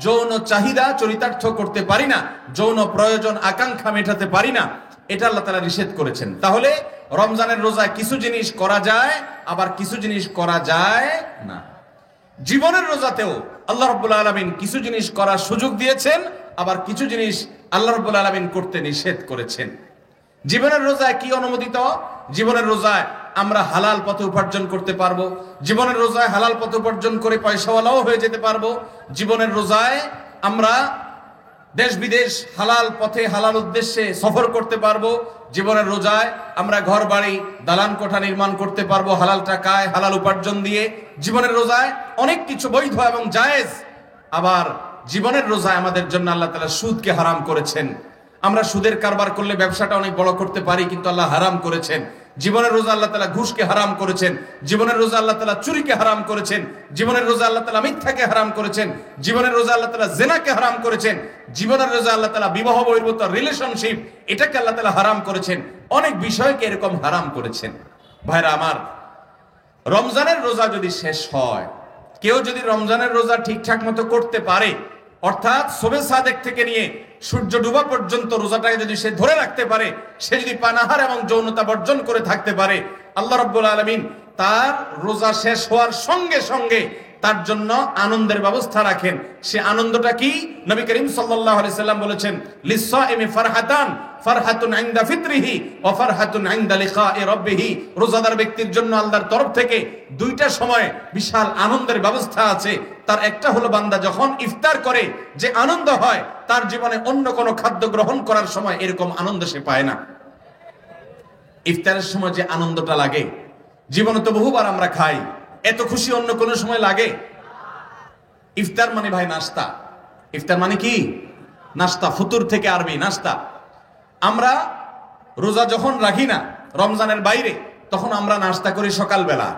যৌন চাহিদা চরিতার্থ করতে পারি না, যৌন প্রয়োজন আকাঙ্ক্ষা মেটাতে পারি না। এটা আল্লাহ তাআলা নিষেধ করেছেন। তাহলে রমজানের রোজায় কিছু জিনিস করা যায়, আবার কিছু জিনিস করা যায় না। জীবনের রোজাতেও আল্লাহ রাব্বুল আলামিন কিছু জিনিস করার সুযোগ দিয়েছেন, আবার কিছু জিনিস আল্লাহ রাব্বুল আলামিন করতে নিষেধ করেছেন। জীবনের রোজায় কি অনুমোদিত? জীবনের রোজায় আমরা হালাল পথে উপার্জন করতে পারবো, জীবনের রোজায় হালাল পথে উপার্জন করে পয়সাওয়ালাও হয়ে যেতে পারবো। জীবনের রোজায় আমরা দেশ বিদেশ হালাল পথে হালাল উদ্দেশ্যে সফর করতে পারবো। জীবনের রোজায় আমরা ঘর বাড়ি দালান কোঠা নির্মাণ করতে পারবো হালাল টাকায়, হালাল উপার্জন দিয়ে। জীবনের রোজায় অনেক কিছু বৈধ এবং জায়েজ। আবার জীবনের রোজায় আমাদের জন্য আল্লাহ তাআলা সুদকে হারাম করেছেন। আমরা সুদের কারবার করলে ব্যবসাটা অনেক বড় করতে পারি, কিন্তু আল্লাহ হারাম করেছেন। জীবনের রোজা আল্লাহ তাআলা ঘুষকে হারাম করেছেন। জীবনের রোজা আল্লাহ তাআলা চুরিকে হারাম করেছেন। জীবনের রোজা আল্লাহ তাআলা মিথ্যাকে হারাম করেছেন। জীবনের রোজা আল্লাহ তাআলা জিনাকে হারাম করেছেন। জীবনের রোজা আল্লাহ তাআলা বিবাহ বহির্ভূত রিলেশনশিপ এটাকে আল্লাহ তাআলা হারাম করেছেন। অনেক বিষয়কে এরকম হারাম করেছেন। ভাইরা আমার, রমজানের রোজা যদি শেষ হয়, কেউ যদি রমজানের রোজা ঠিকঠাক মতো করতে পারে, অর্থাৎ শবে সাদেক থেকে নিয়ে সূর্য ডুবা পর্যন্ত রোজাটাকে যদি সে ধরে রাখতে পারে, সে যদি পানাহার এবং যৌনতা বর্জন করে থাকতে পারে, আল্লাহ রাব্বুল আলামিন তার রোজা শেষ হওয়ার সঙ্গে সঙ্গে তার জন্য আনন্দের ব্যবস্থা রাখেন। সে আনন্দটা কি? নবী করিম সাল্লাল্লাহু আলাইহি সাল্লাম বলেছেন, লিসসাইমি ফারহাতান, ফারহাতুন ইনদা ফিতরিহি ওয়া ফারহাতুন ইনদা লিকাই রাব্বিহি। রোজাদার ব্যক্তির জন্য আল্লাহর তরফ থেকে দুইটা সময় বিশাল আনন্দের ব্যবস্থা আছে। তার একটা হলো বান্দা যখন ইফতার করে যে আনন্দ হয়, তার জীবনে অন্য কোনো খাদ্য গ্রহণ করার সময় এরকম আনন্দ সে পায় না। ইফতারের সময় যে আনন্দটা লাগে, জীবনে তো বহুবার আমরা খাই, এত খুশি অন্য কোনো সময় লাগে? ইফতার মানে ভাই নাস্তা। ইফতার মানে কি? নাস্তা। ফুতুর থেকে আরবি নাস্তা। আমরা রোজা যখন রাখি না রমজানের বাইরে, তখন আমরা নাস্তা করি সকালবেলা।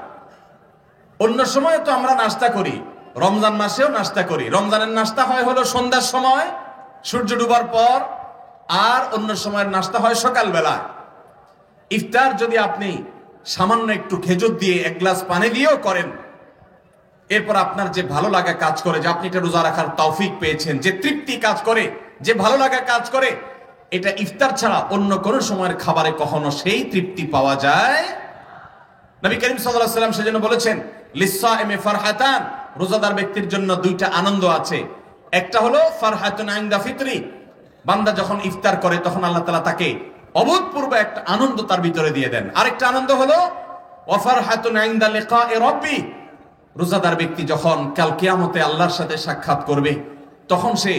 অন্য সময় তো আমরা নাস্তা করি, রমজান মাসেও নাস্তা করি। রমজানের নাস্তা হয় হলো সন্ধ্যার সময় সূর্য ডুবার পর, আর অন্য সময়ের নাস্তা হয় সকালবেলা। ইফতার যদি আপনি সামান্য একটু খেজুর দিয়ে এক গ্লাস পানি দিয়েও করেন, এরপর আপনার যে ভালো লাগা কাজ করে, যে আপনি এটা রোজা রাখার তৌফিক পেয়েছেন, যে তৃপ্তি কাজ করে, যে ভালো লাগা কাজ করে, এটা ইফতার ছাড়া অন্য কোন সময়ের খাবারে কখনো সেই তৃপ্তি পাওয়া যায়। নবী করিম সাল্লাল্লাহু আলাইহি সাল্লাম সেজন্য বলেছেন, লিসসাইমি ফারহাতান, রোজাদার ব্যক্তির জন্য দুইটা আনন্দ আছে। একটা হলো ফারহাতুন ইনদা ফিতরি, বান্দা যখন ইফতার করে তখন আল্লাহ তাআলা তাকে অভূতপূর্ব একটা আনন্দ তার ভিতরে দিয়ে দেন। আরেকটা আনন্দ হলো ওয়া ফারহাতুন ইনদা লিকাই রাব্বি, রোজাদার ব্যক্তি যখন কাল কিয়ামতে আল্লাহর সাথে সাক্ষাৎ করবে, তখন সে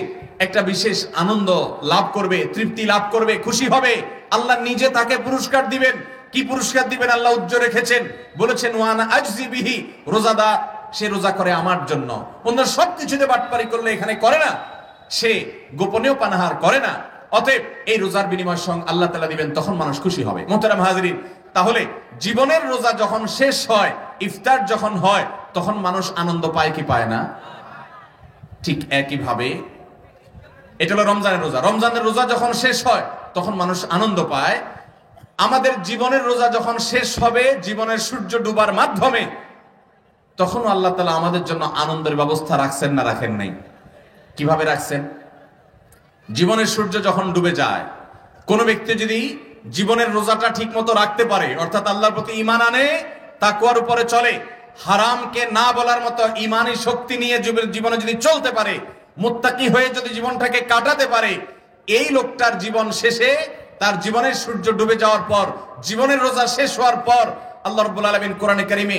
একটা বিশেষ আনন্দ লাভ করবে, তৃপ্তি লাভ করবে, খুশি হবে। আল্লাহ নিজে তাকে পুরস্কার দিবেন। কি পুরস্কার দিবেন আল্লাহ উজ্জ্বল রেখেছেন, বলেছেন ওয়ানা আজজি বিহি, রোজাদার সে রোজা করে আমার জন্য। অন্য সবকিছুতে বাটপারি করলে এখানে করে না, সে গোপনেও পানাহার করে না, অতএব এই রোজার বিনিময় সঙ্গে আল্লাহ তাআলা দিবেন, তখন মানুষ খুশি হবে। মুহতারাম হাজিরিন, তাহলে জীবনের রোজা যখন শেষ হয়, ইফতার যখন হয়, তখন মানুষ আনন্দ পায় কি পায় না? ঠিক একই ভাবে এটা হলো রমজানের রোজা। রমজানের রোজা যখন শেষ হয় তখন মানুষ আনন্দ পায়। আমাদের জীবনের রোজা যখন শেষ হবে জীবনের সূর্য ডুবার মাধ্যমে, তখন আল্লাহ তাআলা আমাদের জন্য আনন্দের ব্যবস্থা রাখছেন না রাখেন নাই? কিভাবে রাখছেন? জীবনের সূর্য যখন ডুবে যায়, কোন ব্যক্তি যদি জীবনের রোজাটা ঠিক মতো রাখতে পারে, অর্থাৎ আল্লাহর প্রতি ঈমান আনে, তাকওয়ার উপরে চলে, হারামকে না বলার মতো ঈমানি শক্তি নিয়ে জীবনে যদি চলতে পারে, মুত্তাকি হয়ে যদি জীবনটাকে কাটাতে পারে, এই লোকটার জীবন শেষে তার জীবনের সূর্য ডুবে যাওয়ার পর, জীবনের রোজা শেষ হওয়ার পর আল্লাহ রাব্বুল আলামিন কোরআনে কারিমে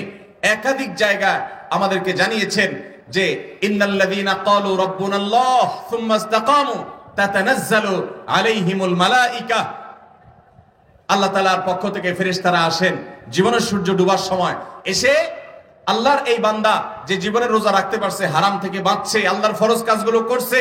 একাধিক জায়গায় আমাদেরকে জানিয়েছেন যে ইন্নাল্লাযীনা ক্বালু রাব্বুনাল্লাহ সুম্মা ইসতাকামু তাতানাজ্জালু আলাইহিমুল মালাইকা, আল্লাহ তাআলার পক্ষ থেকে ফেরেশতারা আসেন জীবনের সূর্য ডুবার সময়, এসে আল্লাহর এই বান্দা যে জীবনের রোজা রাখতে পারছে, হারাম থেকে বাঁচছে, আল্লাহর ফরজ কাজগুলো করছে,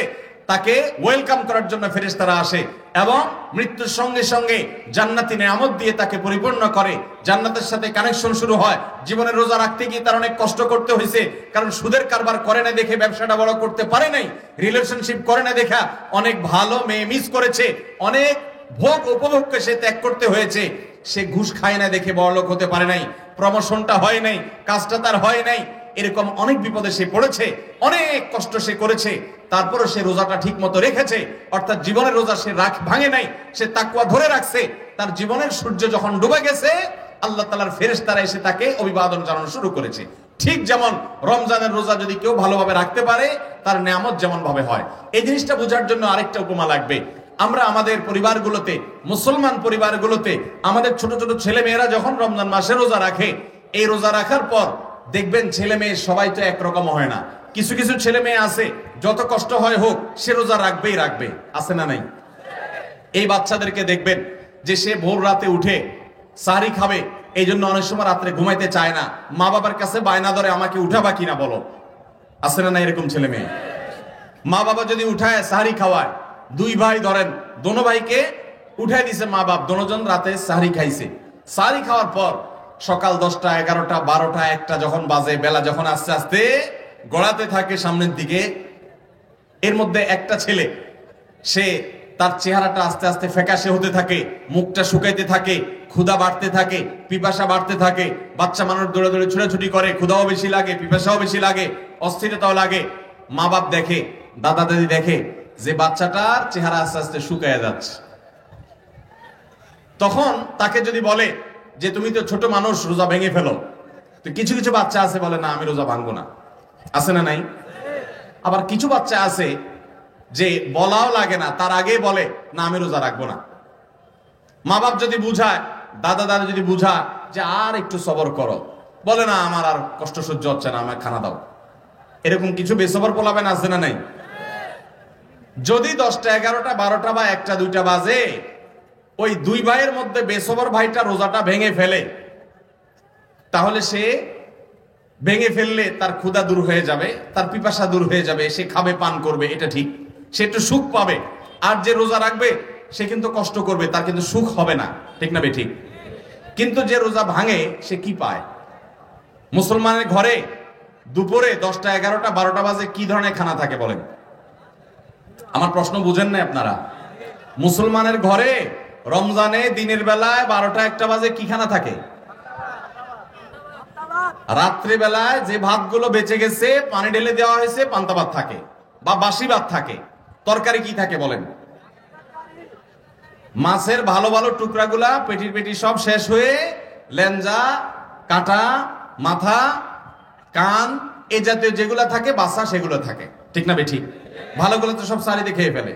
তাকে ওয়েলকাম করার জন্য ফেরেশতারা আসে এবং মৃত্যুর সঙ্গে সঙ্গে জান্নাতি নেয়ামত দিয়ে তাকে পরিপূর্ণ করে। জান্নাতের সাথে কানেকশন শুরু হয়। জীবনের রোজা রাখতে গিয়ে তার অনেক কষ্ট করতে হয়েছে, কারণ সুদের কারবার করে না দেখে ব্যবসাটা বড় করতে পারে নাই, রিলেশনশিপ করে না দেখা অনেক ভালো মেয়ে মিস করেছে, অনেক ভোগ উপভোগকে সে ত্যাগ করতে হয়েছে, সে ঘুষ খায় না দেখে বড়লোক হতে পারে নাই, প্রমোশনটা হয় নাই, কাজটা তার হয় নাই, এরকম অনেক বিপদে সে পড়েছে, অনেক কষ্ট সে করেছে, তারপরে সে রোজাটা ঠিক মতো রেখেছে, অর্থাৎ জীবনের রোজা সে ভাঙে নাই, সে তাকওয়া ধরে রাখছে। তার জীবনের সূর্য যখন ডুবে গেছে, আল্লাহ তাআলার ফেরেশতারা এসে তাকে অভিবাদন জানানো শুরু করেছে। ঠিক যেমন রমজানের রোজা যদি কেউ ভালোভাবে রাখতে পারে, তার নেয়ামত যেমন ভাবে হয়। এই জিনিসটা বোঝার জন্য আরেকটা উপমা লাগবে। আমরা আমাদের পরিবারগুলোতে, মুসলমান পরিবারগুলোতে আমাদের ছোট ছোট ছেলে মেয়েরা যখন রমজান মাসে রোজা রাখে, এই রোজা রাখার পর দেখবেন ছেলে মেয়ে সবাই তো একরকম হয় না। কিছু কিছু ছেলে মেয়ে আছে, যত কষ্ট হয় হোক সে রোজা রাখবেই রাখবে, আছে না নাই? এই বাচ্চাদেরকে দেখবেন যে সে ভোর রাতে উঠে সাহরি খাবে, এই জন্য অনেক সময় রাত্রে ঘুমাইতে চায় না, মা বাবার কাছে বায়না ধরে আমাকে উঠাবা কিনা বলো, আছে না না এরকম ছেলে মেয়ে? মা বাবা যদি উঠায় সাহরি খাওয়ায়, দুই ভাই ধরেন, দোনো ভাইকে উঠাই দিছে মা বাপ, দোনোজন রাতে সাহরি খাইছে। সাহরি খাওয়ার পর সকাল 10টা 11টা 12টা 1টা যখন বাজে, বেলা যখন আস্তে আস্তে গড়াতে থাকে সামনের দিকে, এর মধ্যে একটা ছেলে, সে তার চেহারাটা আস্তে আস্তে ফ্যাকাশে হতে থাকে, মুখটা শুকাইতে থাকে, ক্ষুধা বাড়তে থাকে, পিপাসা বাড়তে থাকে। বাচ্চা মানুষ দৌড়ে দৌড়ে ছুটাছুটি করে, ক্ষুধাও বেশি লাগে, পিপাসাও বেশি লাগে, অস্থিরতাও লাগে। মা বাপ দেখে, দাদা দাদি দেখে যে বাচ্চাটার চেহারা আস্তে আস্তে শুকায় যাচ্ছে। তখন তাকে যদি বলে যে তুমি তো ছোট মানুষ, রোজা ভেঙে ফেলো, তো কিছু কিছু বাচ্চা আছে বলে না আমি রোজা ভাঙবো না, আছে না নাই? আবার কিছু বাচ্চা আছে যে বলাও লাগে না, তার আগে বলে না আমি রোজা রাখবো না। মা বাপ যদি বুঝায়, দাদা দাদা যদি বুঝায় যে আর একটু সবর করো, বলে না আমার আর কষ্ট সহ্য হচ্ছে না, আমায় খানা দাও। এরকম কিছু বেসবর পোলাবেন আছে না নাই? যদি 10টা 11টা 12টা বা 1টা 2টা বাজে, ওই দুই ভাইয়ের মধ্যে বেসবর ভাইটা রোজাটা ভেঙে ফেলে, তাহলে সে ভেঙে ফেললে তার ক্ষুধা দূর হয়ে যাবে, তার পিপাসা দূর হয়ে যাবে, সে খাবে পান করবে, এটা ঠিক, সে একটু সুখ পাবে। আর যে রোজা রাখবে সে কিন্তু কষ্ট করবে, তার কিন্তু সুখ হবে না, ঠিক না ঠিক? কিন্তু যে রোজা ভাঙে সে কি পায়? মুসলমানের ঘরে দুপুরে 10টা 11টা 12টা বাজে কি ধরনের খানা থাকে বলেন? আমার প্রশ্ন বুঝেন না আপনারা? মুসলমানের ঘরে রমজানে দিনের বেলায় 12টা 1টা বাজে কি খানা থাকে? রাত্রি বেলায় যে ভাতগুলো বেঁচে গেছে, পানি ঢেলে দেওয়া হয়েছে, পান্তা ভাত থাকে বা বাসি ভাত থাকে। তরকারি কি থাকে বলেন? মাছের ভালো ভালো টুকরাগুলা পেটির পেটি সব শেষ হয়ে লেঞ্জা, কাঁটা, মাথা, কান, এই জাতীয় যেগুলা থাকে বাসা, সেগুলো থাকে, ঠিক না বেঠিক? ভালোগুলো তো সব সারিতে খেয়ে ফেলে।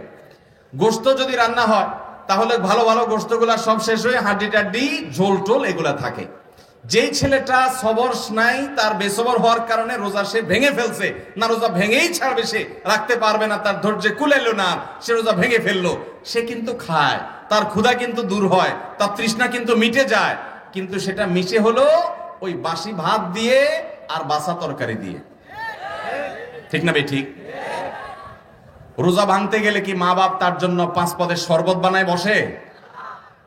গোস্ত যদি রান্না হয় তাহলে ভালো ভালো গোস্তগুলা সব শেষ হয়ে হাড্ডি টাড্ডি, ঝোল টোল এগুলা থাকে। যেই ছেলেটা সবর নাই, তার বেসবর হওয়ার কারণে রোজা সে ভেঙে ফেলছে, না রোজা ভেঙেই ছাড়বে, সে রাখতে পারবে না, তার ধৈর্য কুলাইলো না, সে রোজা ভেঙে ফেললো, সে কিন্তু খায়, তার ক্ষুধা কিন্তু দূর হয়, তার তৃষ্ণা কিন্তু মিটে যায়, কিন্তু সেটা মিশে হলো ওই বাসি ভাত দিয়ে আর বাসা তরকারি দিয়ে, ঠিক না ঠিক? রোজা ভাঙতে গেলে কি মা বাপ তার জন্য 5 পদের শরবত বানায় বসে?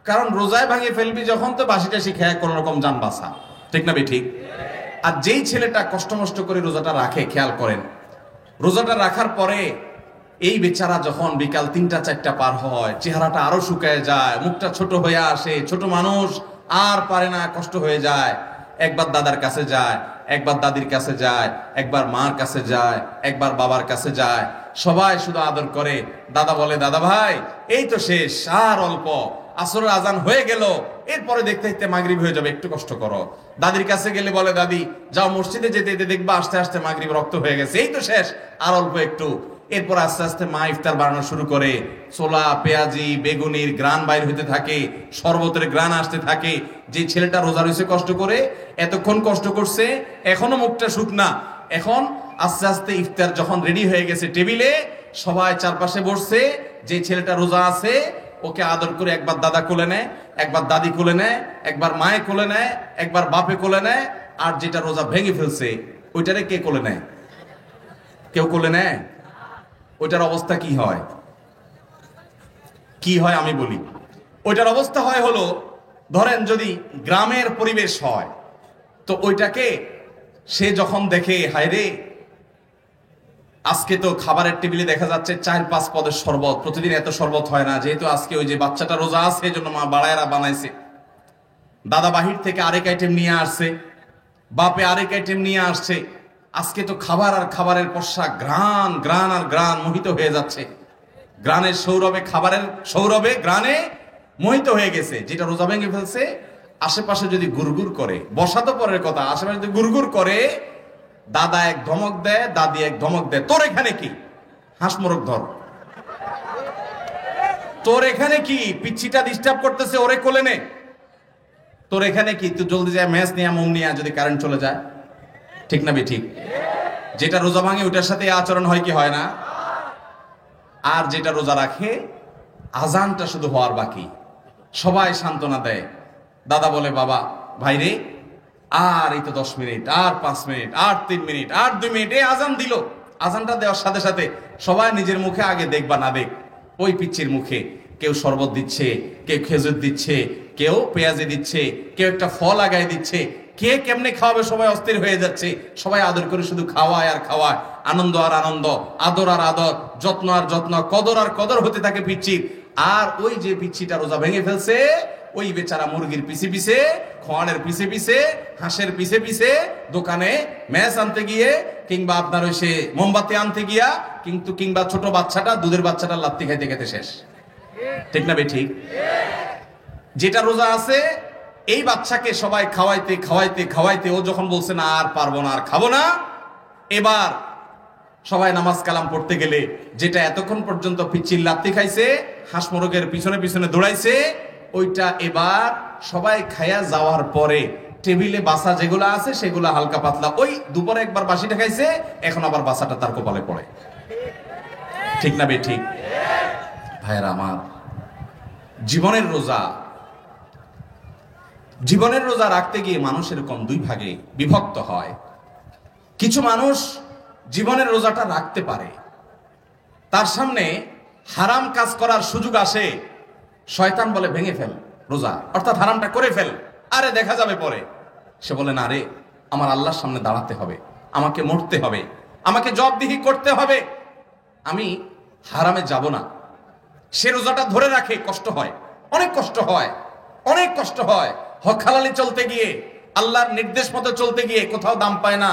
কারণ রোজায় ভাঙে ফেলবি যখন, তো বাসি টাসি খেয়ে কোন রকম যান বাসা, ঠিক না ঠিক? আর যেই ছেলেটা কষ্ট মষ্ট করে রোজাটা রাখে, খেয়াল করেন, রোজাটা রাখার পরে এই বেচারা যখন বিকাল 3টা 4টা পার হয়, চেহারাটা আরো শুকায় যায়, মুখটা ছোট হয়ে আসে, ছোট মানুষ আর পারে না, কষ্ট হয়ে যায়। একবার দাদার কাছে যায়, একবার দাদির কাছে যায়, একবার মার কাছে যায়, একবার বাবার কাছে যায়, সবাই শুধু আদর করে। দাদা বলে দাদা ভাই এই তো শেষ, আর অল্প, আসরের আজান হয়ে গেল, এরপরে দেখতে দেখতে মাগরিব হয়ে যাবে, একটু কষ্ট করো। দাদির কাছে গেলে বলে দাদি যাও মসজিদে যেতে যেতে দেখবা আস্তে আস্তে মাগরিব রক্ত হয়ে গেছে, এই তো শেষ, আর অল্প একটু। এরপর আস্তে আস্তে মা ইফতার বানানো শুরু করে, ছোলা পেঁয়াজি বেগুনির গ্রান বাইর হইতে থাকে, শরবতের গ্রান আসতে থাকে। যে ছেলেটা রোজা রয়েছে কষ্ট করে, এতক্ষণ কষ্ট করছে, এখনো মুখটা শুকনা। এখন আস্তে আস্তে ইফতার যখন রেডি হয়ে গেছে টেবিলে, সবাই চারপাশে বসছে, যে ছেলেটা রোজা আছে ওকে আদর করে একবার দাদা কোলে নেয়, একবার দাদি কোলে নেয়, একবার মায়ে কোলে নেয়, একবার বাপে কোলে নেয়। আর যেটা রোজা ভেঙে ফেলছে ওইটারে কে কোলে নেয়? কেউ কোলে নেয়? ওইটার অবস্থা কি হয়? কি হয় আমি বলি। ওইটার অবস্থা হয় হলো, ধরেন যদি গ্রামের পরিবেশ হয়, তো ওইটাকে সে যখন দেখে, হায় রে আজকে তো খাবারের টেবিলে দেখা যাচ্ছে 4-5 পদের শরবত, প্রতিদিন এত শরবত হয় না, যেহেতু আজকে ওই যে বাচ্চাটা রোজা আছে এই জন্য মা বাড়ায়রা বানাইছে, দাদা বাহির থেকে আরেক আইটেম নিয়ে আসছে, বাপে আরেক আইটেম নিয়ে আসছে। আজকে তো খাবার আর খাবারের পশা গ্রান গ্রান আর গ্রান মোহিত হয়ে যাচ্ছে, গ্রানের সৌরভে, খাবারের সৌরভে গ্রানে মোহিত হয়ে গেছে। যেটা রোজা ভেঙে ফেলছে, আশেপাশে যদি গুড়গুড় করে, বসা তো পরের কথা, আশেপাশে যদি গুড়গুড় করে, দাদা এক ধমক দেয়, দাদি এক ধমক দেয়, তোর এখানে কি? হাঁস মোরগ ধর, তোর এখানে কি? পিচ্ছিটা ডিস্টার্ব করতেছে, ওরে কোলে নে। তোর এখানে কি? তুই জলদি যায় ম্যাচ নিয়ে মোম নিয়ে, যদি কারেন্ট চলে যায়। ঠিক না বে ঠিক? যেটা রোজা ভাঙে ওটার সাথে আচরণ হয় কি হয় না? আর যেটা রোজা রাখে, আজানটা শুধু হওয়ার বাকি, সবাই সান্ত্বনা দেয়। দাদা বলে, বাবা ভাই রে, আর এই তো 10 মিনিট, আর 5 মিনিট, আর 3 মিনিট, আর 2 মিনিট, এই আজান দিল। আজানটা দেওয়ার সাথে সাথে সবাই নিজের মুখে, আগে দেখ বা না দেখ, ওই পিচ্চির মুখে কেউ শরবত দিচ্ছে, কেউ খেজুর দিচ্ছে, কেউ পেঁয়াজি দিচ্ছে, কেউ একটা ফল আগায় দিচ্ছে। কে কেমনে খাওয়াবে সবাই অস্থির হয়ে যাচ্ছে। সবাই আদর করে শুধু খাওয়ায় আর খাওয়ায়, আনন্দ আর আনন্দ, আদর আর আদর, যত্ন আর যত্ন, কদর আর কদর হতে থাকে পিচ্চির। আর ওই যে পিচ্চিটা রোজা ভেঙে ফেলছে, ওই বেচারা মুরগির পিছে পিছে, খোয়ানের পিছে পিছে, হাঁসের পিছে পিছে, দোকানে ম্যাচ আনতে গিয়ে, কিংবা আপনার ওই সে মোমবাতি আনতে গিয়া, কিন্তু কিংবা ছোট বাচ্চাটা, দুধের বাচ্চাটা লাত্তি খাইতে খাইতে শেষ। ঠিক না বে ঠিক? যেটা রোজা আছে, এই বাচ্চাকে সবাই খাওয়াইতে খাওয়াইতে খাওয়াইতে, ও যখন বলছে না আর পারবো না, আর খাবো না, এবার সবাই নামাজ কালাম পড়তে গেলে, যেটা এতক্ষণ পর্যন্ত পিচ্চির লাত্তি খাইছে, হাঁস মোরগের পিছনে পিছনে দৌড়াইছে, ওইটা এবার সবাই খাইয়া যাওয়ার পরে টেবিলে বাসা যেগুলো আছে সেগুলো হালকা পাতলা, ওই দুপুরে একবার বাসিটা খাইছে, এখন আবার বাসাটা তার কপালে পড়ে। ঠিক না বে ঠিক? ভাইয়েরা আমার, জীবনের রোজা, জীবনের রোজা রাখতে গিয়ে মানুষ এরকম 2 ভাগে বিভক্ত হয়। কিছু মানুষ জীবনের রোজাটা রাখতে পারে, তার সামনে হারাম কাজ করার সুযোগ আসে, শয়তান বলে ভেঙে ফেল রোজা, অর্থাৎ হারামটা করে ফেল, আরে দেখা যাবে পরে। সে বলে, না রে, আমার আল্লাহর সামনে দাঁড়াতে হবে, আমাকে মরতে হবে, আমাকে জবাবদিহি করতে হবে, আমি হারামে যাব না। সে রোজাটা ধরে রাখে, কষ্ট হয়, অনেক কষ্ট হয়, অনেক কষ্ট হয়। হক হালালি চলতে গিয়ে, আল্লাহর নির্দেশ মতো চলতে গিয়ে কোথাও দাম পায় না,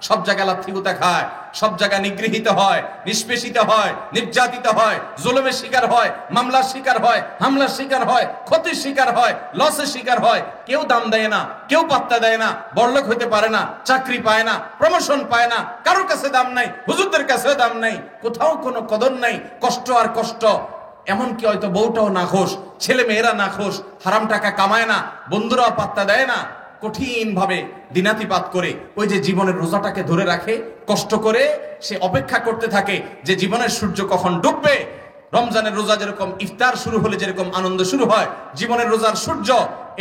সব জায়গায় লাথিগুতা খায়, সব জায়গায় নিগৃহীত হয়, নিষ্পেষিত হয়, নির্যাতিত হয়, জুলুমের শিকার হয়, মামলার শিকার হয়, হামলার শিকার হয়, ক্ষতির শিকার হয়, লসের শিকার হয়। কেউ দাম দেয় না, কেউ পাত্তা দেয় না, বড়লোক হতে পারে না, চাকরি পায় না, প্রমোশন পায় না, কারোর কাছে দাম নাই, হুজুরদের কাছেও দাম নাই, কোথাও কোনো কদর নাই, কষ্ট আর কষ্ট। এমনকি হয়তো বউটাও নাখোশ, ছেলে মেয়েরা নাখোশ, হারাম টাকা কামায় না, বন্ধুরাও পাত্তা দেয় না, কঠিন ভাবে দিনাতিপাত করে ওই যে জীবনের রোজাটাকে ধরে রাখে, কষ্ট করে সে অপেক্ষা করতে থাকে যে জীবনের সূর্য কখন ডুববে। রমজানের রোজা যেরকম ইফতার শুরু হলে যেরকম আনন্দ শুরু হয়, জীবনের রোজার সূর্য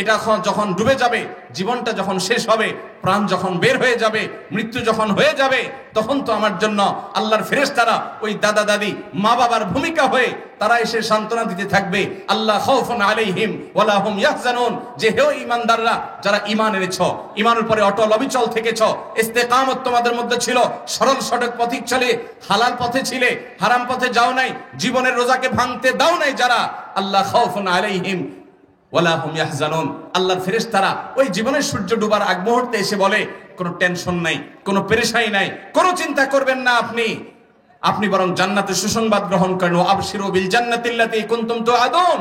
এটা যখন ডুবে যাবে, জীবনটা যখন শেষ হবে, প্রাণ যখন বের হয়ে যাবে, মৃত্যু যখন হয়ে যাবে, তখন তো আমার জন্য আল্লাহর ফেরেশতারা ওই দাদা দাদি মা বাবার ভূমিকা হয়ে তারা এসে সান্ত্বনা দিতে থাকবে, আল্লাহ খাউফুন আলাইহিম ওয়ালা হুম ইয়াহজানুন, যে হে ঈমানদাররা, যারা ঈমান এনেছো, ঈমানের উপরে অটল অবিচল থেকেছো, ইস্তেকামত তোমাদের মধ্যে ছিল, সরল সঠিক পথে চলে, হালাল পথে ছিলে, হারাম পথে যাও নাই, জীবনের রোজাকে ভাঙতে দাও নাই যারা, আল্লাহ খাউফুন আলাইহিম ওয়ালা হুম ইয়াহজানুন, আল্লাহর ফেরেশতারা ওই জীবনের সূর্য ডুবার আগ মুহূর্তে এসে বলে, কোনো টেনশন নাই, কোনো পেরেশানি নাই, কোনো চিন্তা করবেন না, আপনি বরং জান্নাতের সুসংবাদ গ্রহণ করেন, আবশিরু বিল জান্নাতিল্লাতী কুনতুম তুআদুন,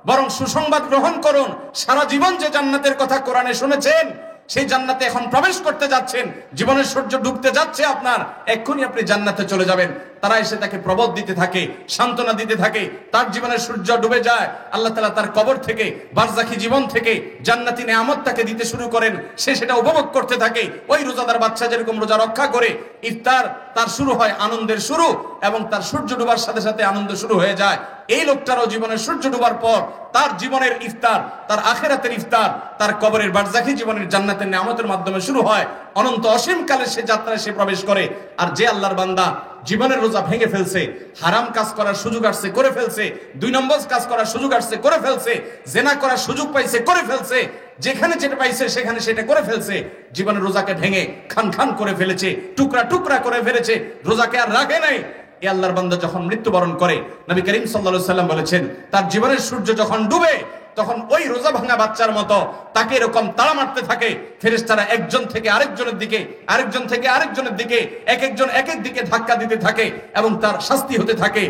বরং সুসংবাদ গ্রহণ করুন, সারা জীবন যে জান্নাতের কথা কোরআনে শুনেছেন, সেই জান্নাতে এখন প্রবেশ করতে যাচ্ছেন, জীবনের সূর্য ডুবতে যাচ্ছে আপনার, এক্ষুনি আপনি জান্নাতে চলে যাবেন। তারা এসে তাকে প্রবোধ দিতে থাকে, সান্ত্বনা দিতে থাকে। তার জীবনের সূর্য ডুবে যায়, আল্লাহ তাআলা তার কবর থেকে, বারজাখী জীবন থেকে জান্নাতি নেয়ামত তাকে দিতে শুরু করেন। সে সেটা উপভোগ করতে থাকে। ওই রোজাদার বাচ্চা যেরকম রোজা রক্ষা করে, ইফতার তার শুরু হয় আনন্দের শুরু, এবং তার সূর্য ডুবার সাথে সাথে আনন্দ শুরু হয়ে যায়। এই লোকটারও জীবনের সূর্য ডুবার পর তার জীবনের ইফতার, তার আখিরাতের ইফতার, তার কবরের বারজাখী জীবনের জান্নাতের নিয়ামতের মাধ্যমে শুরু হয়। অনন্ত অসীম কালের সে যাত্রায় সে প্রবেশ করে। আর যে আল্লাহর বান্দা জীবনের রোজা ভেঙে ফেলছে, হারাম কাজ করার সুযোগ আসছে করে ফেলছে, 2 নম্বর কাজ করার সুযোগ আসছে করে ফেলছে, জেনা করার সুযোগ পাইছে করে ফেলছে, যেখানে যেটা পাইছে সেখানে সেটা করে ফেলছে, জীবনের রোজাকে ভেঙে খান খান করে ফেলেছে, টুকরা টুকরা করে ফেলেছে, রোজাকে আর রাখে নাই। এই আল্লাহর বান্দা যখন মৃত্যুবরণ করে, নবী করিম সাল্লাল্লাহু আলাইহি সাল্লাম বলেছেন, তার জীবনের সূর্য যখন ডুবে, তখন ওই রোজা ভাঙা বাচ্চার মতো তাকে এরকম তাড়া মারতে থাকে ফেরেশতারা, একজন থেকে আরেকজনের দিকে, আরেকজন থেকে আরেকজনের দিকে, এক একজন এক এক দিকে ধাক্কা দিতে থাকে, এবং তার শাস্তি হতে থাকে,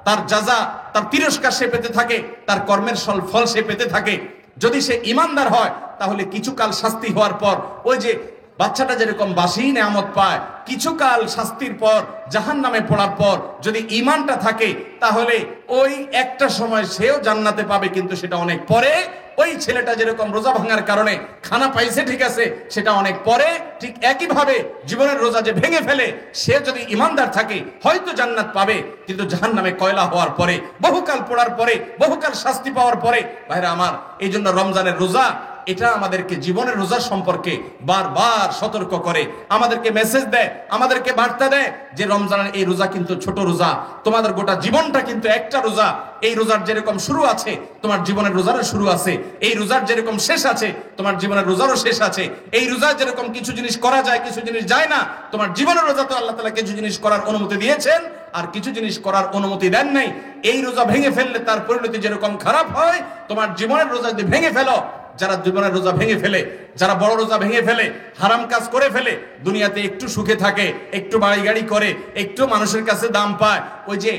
তার জাযা, তার তিরস্কার সে পেতে থাকে, তার কর্মের ফল সে পেতে থাকে। যদি সে ঈমানদার হয় তাহলে কিছুকাল শাস্তি হওয়ার পর, ওই যে বাচ্চাটা যেরকম বাসি নেয়ামত পায়, কিছুকাল শাস্তির পর, জাহান্নামে পড়ার পর যদি ঈমানটা থাকে, তাহলে ওই একটা সময় সেও জান্নাতে পাবে, কিন্তু সেটা অনেক পরে। ওই ছেলেটা যেরকম রোজা ভাঙার কারণে খানা পাইছে, ঠিক আছে, সেটা অনেক পরে। ঠিক একইভাবে জীবনের রোজা যে ভেঙে ফেলে, সে যদি ঈমানদার থাকে হয়তো জান্নাত পাবে, কিন্তু জাহান্নামে কয়লা হওয়ার পরে, বহুকাল পড়ার পরে, বহুকাল শাস্তি পাওয়ার পরে। ভাইরা আমার, এই জন্য রমজানের রোজা এটা আমাদেরকে জীবনের রোজা সম্পর্কে বারবার সতর্ক করে, আমাদেরকে মেসেজ দেয়, আমাদেরকে বার্তা দেয় যে রমজানের এই রোজা কিন্তু ছোট রোজা, তোমাদের গোটা জীবনটা কিন্তু একটা রোজা। এই রোজার যেরকম শুরু আছে, তোমার জীবনের রোজারও শুরু আছে। এই রোজার যেরকম শেষ আছে, তোমার জীবনের রোজারও শেষ আছে। এই রোজার যেরকম কিছু জিনিস করা যায়, কিছু জিনিস যায় না, তোমার জীবনের রোজা তো আল্লাহ তাআলা কিছু জিনিস করার অনুমতি দিয়েছেন, আর কিছু জিনিস করার অনুমতি দেন নাই। এই রোজা ভেঙে ফেললে তার পরিণতি যেরকম খারাপ হয়, তোমার জীবনের রোজা যদি ভেঙে ফেলো, যারা জীবনের রোজা ভেঙে ফেলে, যারা বড় রোজা ভেঙে ফেলে, হারাম কাজ করে ফেলে, দুনিয়াতে একটু সুখে থাকে, একটু বাড়ি গাড়ি করে, একটু মানুষের কাছে দাম পায়, ওই যে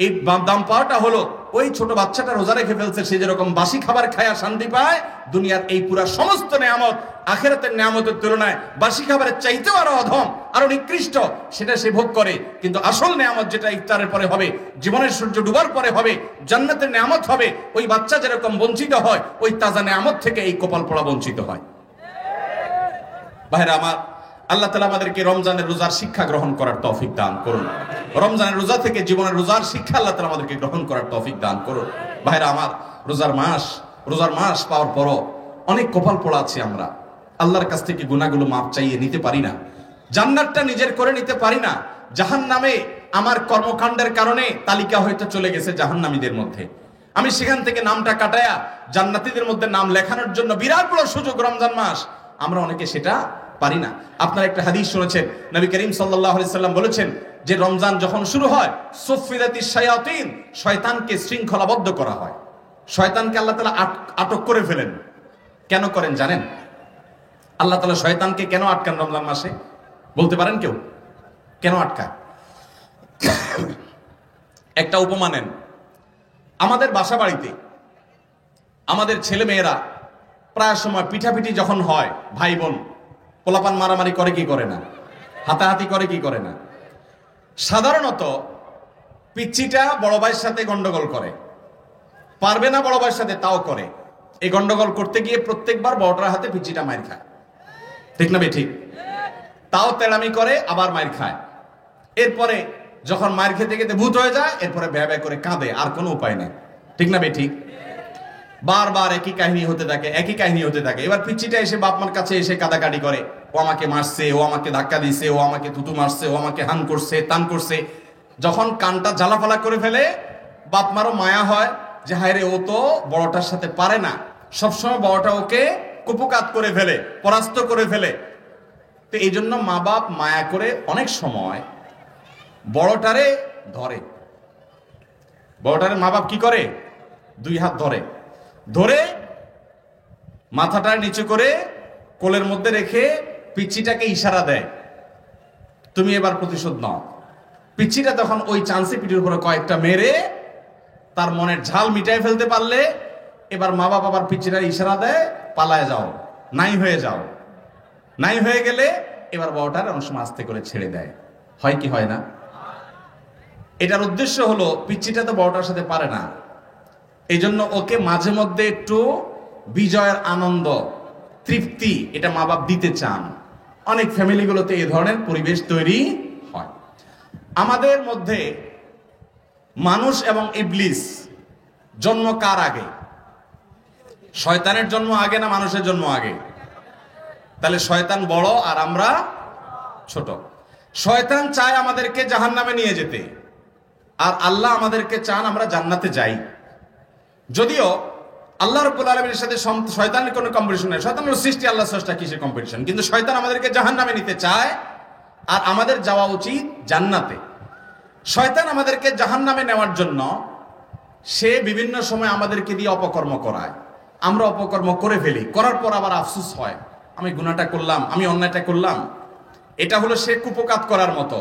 এই দাম পাওয়াটা হলো ওই ছোট বাচ্চাটা রোজা রেখে ফেলছে, সে যেরকম বাসি খাবার খায় শান্তি পায়, দুনিয়ার এই পুরা সমস্ত নেয়ামত আখিরাতের নেয়ামতের তুলনায় বাসি খাবারের চাইতেও আরো অধম, আরো নিকৃষ্ট, সেটা সে ভোগ করে। কিন্তু আসল নেয়ামত যেটা ইফতারের পরে হবে, জীবনের সূর্য ডুবার পরে হবে, জান্নাতের নেয়ামত হবে, ওই বাচ্চা যেরকম বঞ্চিত হয়, ওই তাজা নেয়ামত থেকে এই কপাল পোড়া বঞ্চিত হয়। ভাইরা আমার, আল্লাহ তাআলা আমাদেরকে রমজানের রোজার শিক্ষা গ্রহণ করার তৌফিক দান করুন। রমজানের রোজা থেকে জীবনের রোজার শিক্ষা আল্লাহ তাআলা আমাদেরকে গ্রহণ করার তৌফিক দান করুন। ভাইরা আমার, রোজার মাস পাওয়ার পরও অনেক কপাল পোড়া আছে। আমরা আল্লাহর কাছ থেকে গুনাহগুলো মাপ চাইয়ে নিতে পারি না, জান্নাতটা নিজের করে নিতে পারি না। জাহান্নামে আমার কর্মকাণ্ডের কারণে তালিকা হয়তো চলে গেছে জাহান্নামীদের মধ্যে, আমি সেখান থেকে নামটা কাটায়া জান্নাতীদের মধ্যে নাম লেখানোর জন্য বিরাট বড় সুযোগ রমজান মাস, আমরা অনেকে সেটা পারি না। আপনারা একটা হাদিস শুনেছেন, নবী করিম সাল্লাল্লাহু আলাইহি সাল্লাম বলেছেন যে রমজান যখন শুরু হয়, সুফিদাতিশ শায়াতিন, শয়তানকে শৃঙ্খলাবদ্ধ করা হয়। শয়তানকে আল্লাহ তাআলা আটক করে ফেলেন। কেন করেন জানেন? আল্লাহ তাআলা শয়তানকে কেন আটকান রমজান মাসে? বলতে পারেন কেউ? কেন আটকায়? একটা উপমা নেন। আমাদের বাসা বাড়িতে আমাদের ছেলে মেয়েরা প্রায় সময় পিঠাপিঠি যখন হয়, ভাই বোন পোলাপান মারামারি করে কি করে না, হাতাহাতি করে কি করে না। সাধারণত পিচ্চিটা বড় ভাইয়ের সাথে গন্ডগোল করে, পারবে না বড় ভাইয়ের সাথে, তাও করে। এই গন্ডগোল করতে গিয়ে প্রত্যেকবার বড়টার হাতে পিচ্চিটা মাইর খায়, ঠিক না ঠিক? তাও তেড়ামি করে, আবার মাইর খায়। এরপরে যখন মাইর খেতে খেতে ভূত হয়ে যায়, এরপরে ব্যয় ব্যয় করে কাঁদে, আর কোনো উপায় নেই, ঠিক না ঠিক? বারবার একই কাহিনী হতে থাকে, একই কাহিনী হতে থাকে। এবার পিচ্চিটা এসে বাপমার কাছে এসে কাদাকাটি করে, ও আমাকে মারছে, ও আমাকে ধাক্কা দিছে, ও আমাকে থুতু মারছে, ও আমাকে হান করছে, তান করছে। যখন কানটা জ্বালাফালা করে ফেলে, বাপমারও মায়া হয় যে হায় রে, ও তো বড়টার সাথে পারে না, সবসময় বড়টা ওকে কুপকাত করে ফেলে, পরাস্ত করে ফেলে। তো এই জন্য মা বাপ মায়া করে অনেক সময় বড়টারে ধরে। বড়টারে মা বাপ কি করে? 2 হাত ধরে, ধরে মাথাটা নিচু করে কোলের মধ্যে রেখে পিচ্চিটাকে ইশারা দেয়, তুমি এবার প্রতিশোধ নাও। পিচ্চিটা তখন ওই চান্সে পিঠের উপরে কয়েকটা মেরে তার মনের ঝাল মিটাই ফেলতে পারলে, এবার মা বাবা আবার পিচ্চিটার ইশারা দেয়, পালায় যাও, নাই হয়ে যাও। নাই হয়ে গেলে এবার বড়টার অনেক সময় আস্তে করে ছেড়ে দেয়। হয় কি হয় না? এটার উদ্দেশ্য হলো পিচ্চিটা তো বড়টার সাথে পারে না, এই জন্য ওকে মাঝে মধ্যে একটু বিজয়ের আনন্দ, তৃপ্তি এটা মা বাপ দিতে চান। অনেক ফ্যামিলিগুলোতে এই ধরনের পরিবেশ তৈরি হয়। আমাদের মধ্যে মানুষ এবং ইবলিস জন্ম কার আগে? শয়তানের জন্ম আগে না মানুষের জন্ম আগে? তাহলে শয়তান বড় আর আমরা ছোট। শয়তান চায় আমাদেরকে জাহান্নামে নিয়ে যেতে, আর আল্লাহ আমাদেরকে চান আমরা জান্নাতে যাই। যদিও আল্লাহ রাব্বুল আলামিনের সাথে শয়তানের কোনো কম্পিটিশন নেই, শয়তানের সৃষ্টি আল্লাহ স্রষ্টা, কিসের কম্পিটিশন? কিন্তু শয়তান আমাদেরকে জাহান্নামে নিতে চায়, আর আমাদের যাওয়া উচিত জান্নাতে। শয়তান আমাদেরকে জাহান্নামে নেওয়ার জন্য সে বিভিন্ন সময় আমাদেরকে দিয়ে অপকর্ম করায়, আমরা অপকর্ম করে ফেলি, করার পর আবার আফসোস হয় আমি গুনাহটা করলাম, আমি অন্যায়টা করলাম। এটা হলো সে কুপকাত করার মতো।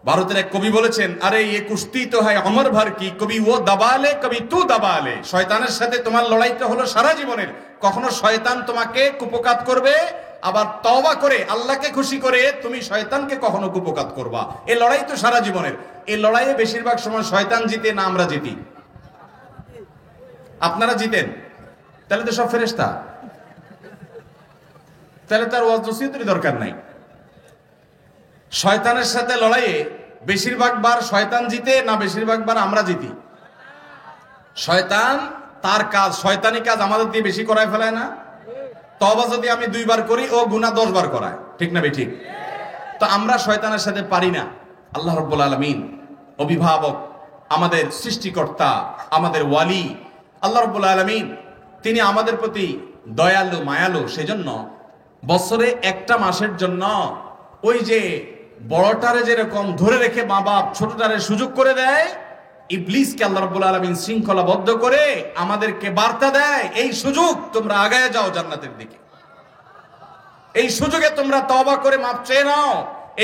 ভারতের এক কবি বলেছেন, আরে এ কুস্তি তো হয় অমর ভর কি, কবি ও দাবালে কবি তু দাবালে। শয়তানের সাথে তোমার লড়াইটা হলো সারা জীবনের। কখনো শয়তান তোমাকে কুপকাত করবে, আবার তওবা করে আল্লাহকে খুশি করে তুমি শয়তানকে কখনো কুপকাত করবা। এই লড়াই তো সারা জীবনের। এই লড়াইয়ে বেশিরভাগ সময় শয়তান জিতে না আমরা জিতি? আপনারা জিতেন, তাহলে তো সব ফেরেশতা, তাহলে তার ওয়াজ নসিহতের দরকার নাই। শয়তানের সাথে লড়াইয়ে বেশিরভাগ বার শয়তান জিতে না বেশিরভাগ বার আমরা জিতি? শয়তান তার কাজ, শয়তানি কাজ আমাদের দিয়ে বেশি করায় ফেলায় না? তওবা যদি আমি 2 বার করি, ও গুনাহ 10 বার করায়, ঠিক না ঠিক? তো আমরা শয়তানের সাথে পারি না। আল্লাহ রাব্বুল আলামিন অভিভাবক, আমাদের সৃষ্টিকর্তা, আমাদের ওয়ালি আল্লাহ রাব্বুল আলামিন, তিনি আমাদের প্রতি দয়ালু, মায়ালু। সেজন্য বছরে একটা মাসের জন্য ওই যে বড়টারে যেরকম ধরে রেখে মা বাপ ছোটটারে সুযোগ করে দেয়, ইবলিসকে আল্লাহ রাব্বুল আলামিন শৃঙ্খলাবদ্ধ করে আমাদেরকে বার্তা দেয়, এই সুযোগ তোমরা আগায় যাও জান্নাতের দিকে, এই সুযোগে তোমরা তওবা করে মাপ চেয়ে নাও,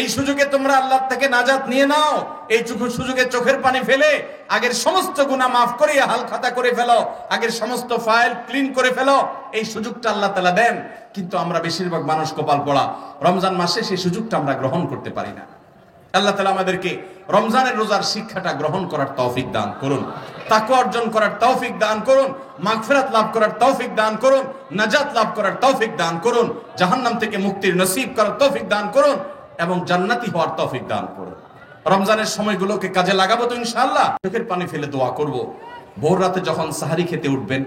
এই সুযোগে তোমরা আল্লাহ থেকে নাজাত নিয়ে নাও, এই সুযোগে চোখের পানি ফেলে আগের সমস্ত গুনাহ মাফ করে হাল খাতা করে ফেলো, আগের সমস্ত ফাইল ক্লিন করে ফেলো। এই সুযোগটা আল্লাহ তাআলা দেন, কিন্তু আমরা বেশিরভাগ মানুষ কপাল পোড়া, রমজান মাসে সেই সুযোগটা আমরা গ্রহণ করতে পারি না। আল্লাহ তাআলা আমাদেরকে রমজানের রোজার শিক্ষাটা গ্রহণ করার তৌফিক দান করুন, তাকওয়া অর্জন করার তৌফিক দান করুন, মাগফিরাত লাভ করার তৌফিক দান করুন, নাজাত লাভ করার তৌফিক দান করুন, জাহান্নাম থেকে মুক্তির নসিব করার তৌফিক দান করুন, এবং জান্নাতি হওয়ার তৌফিক দান করুন। রমজানের সময়গুলোকে কাজে লাগাবো তো ইনশাআল্লাহ। চোখের পানি ফেলে দোয়া করব। ভোর রাতে যখন সাহারি খেতে উঠবেন,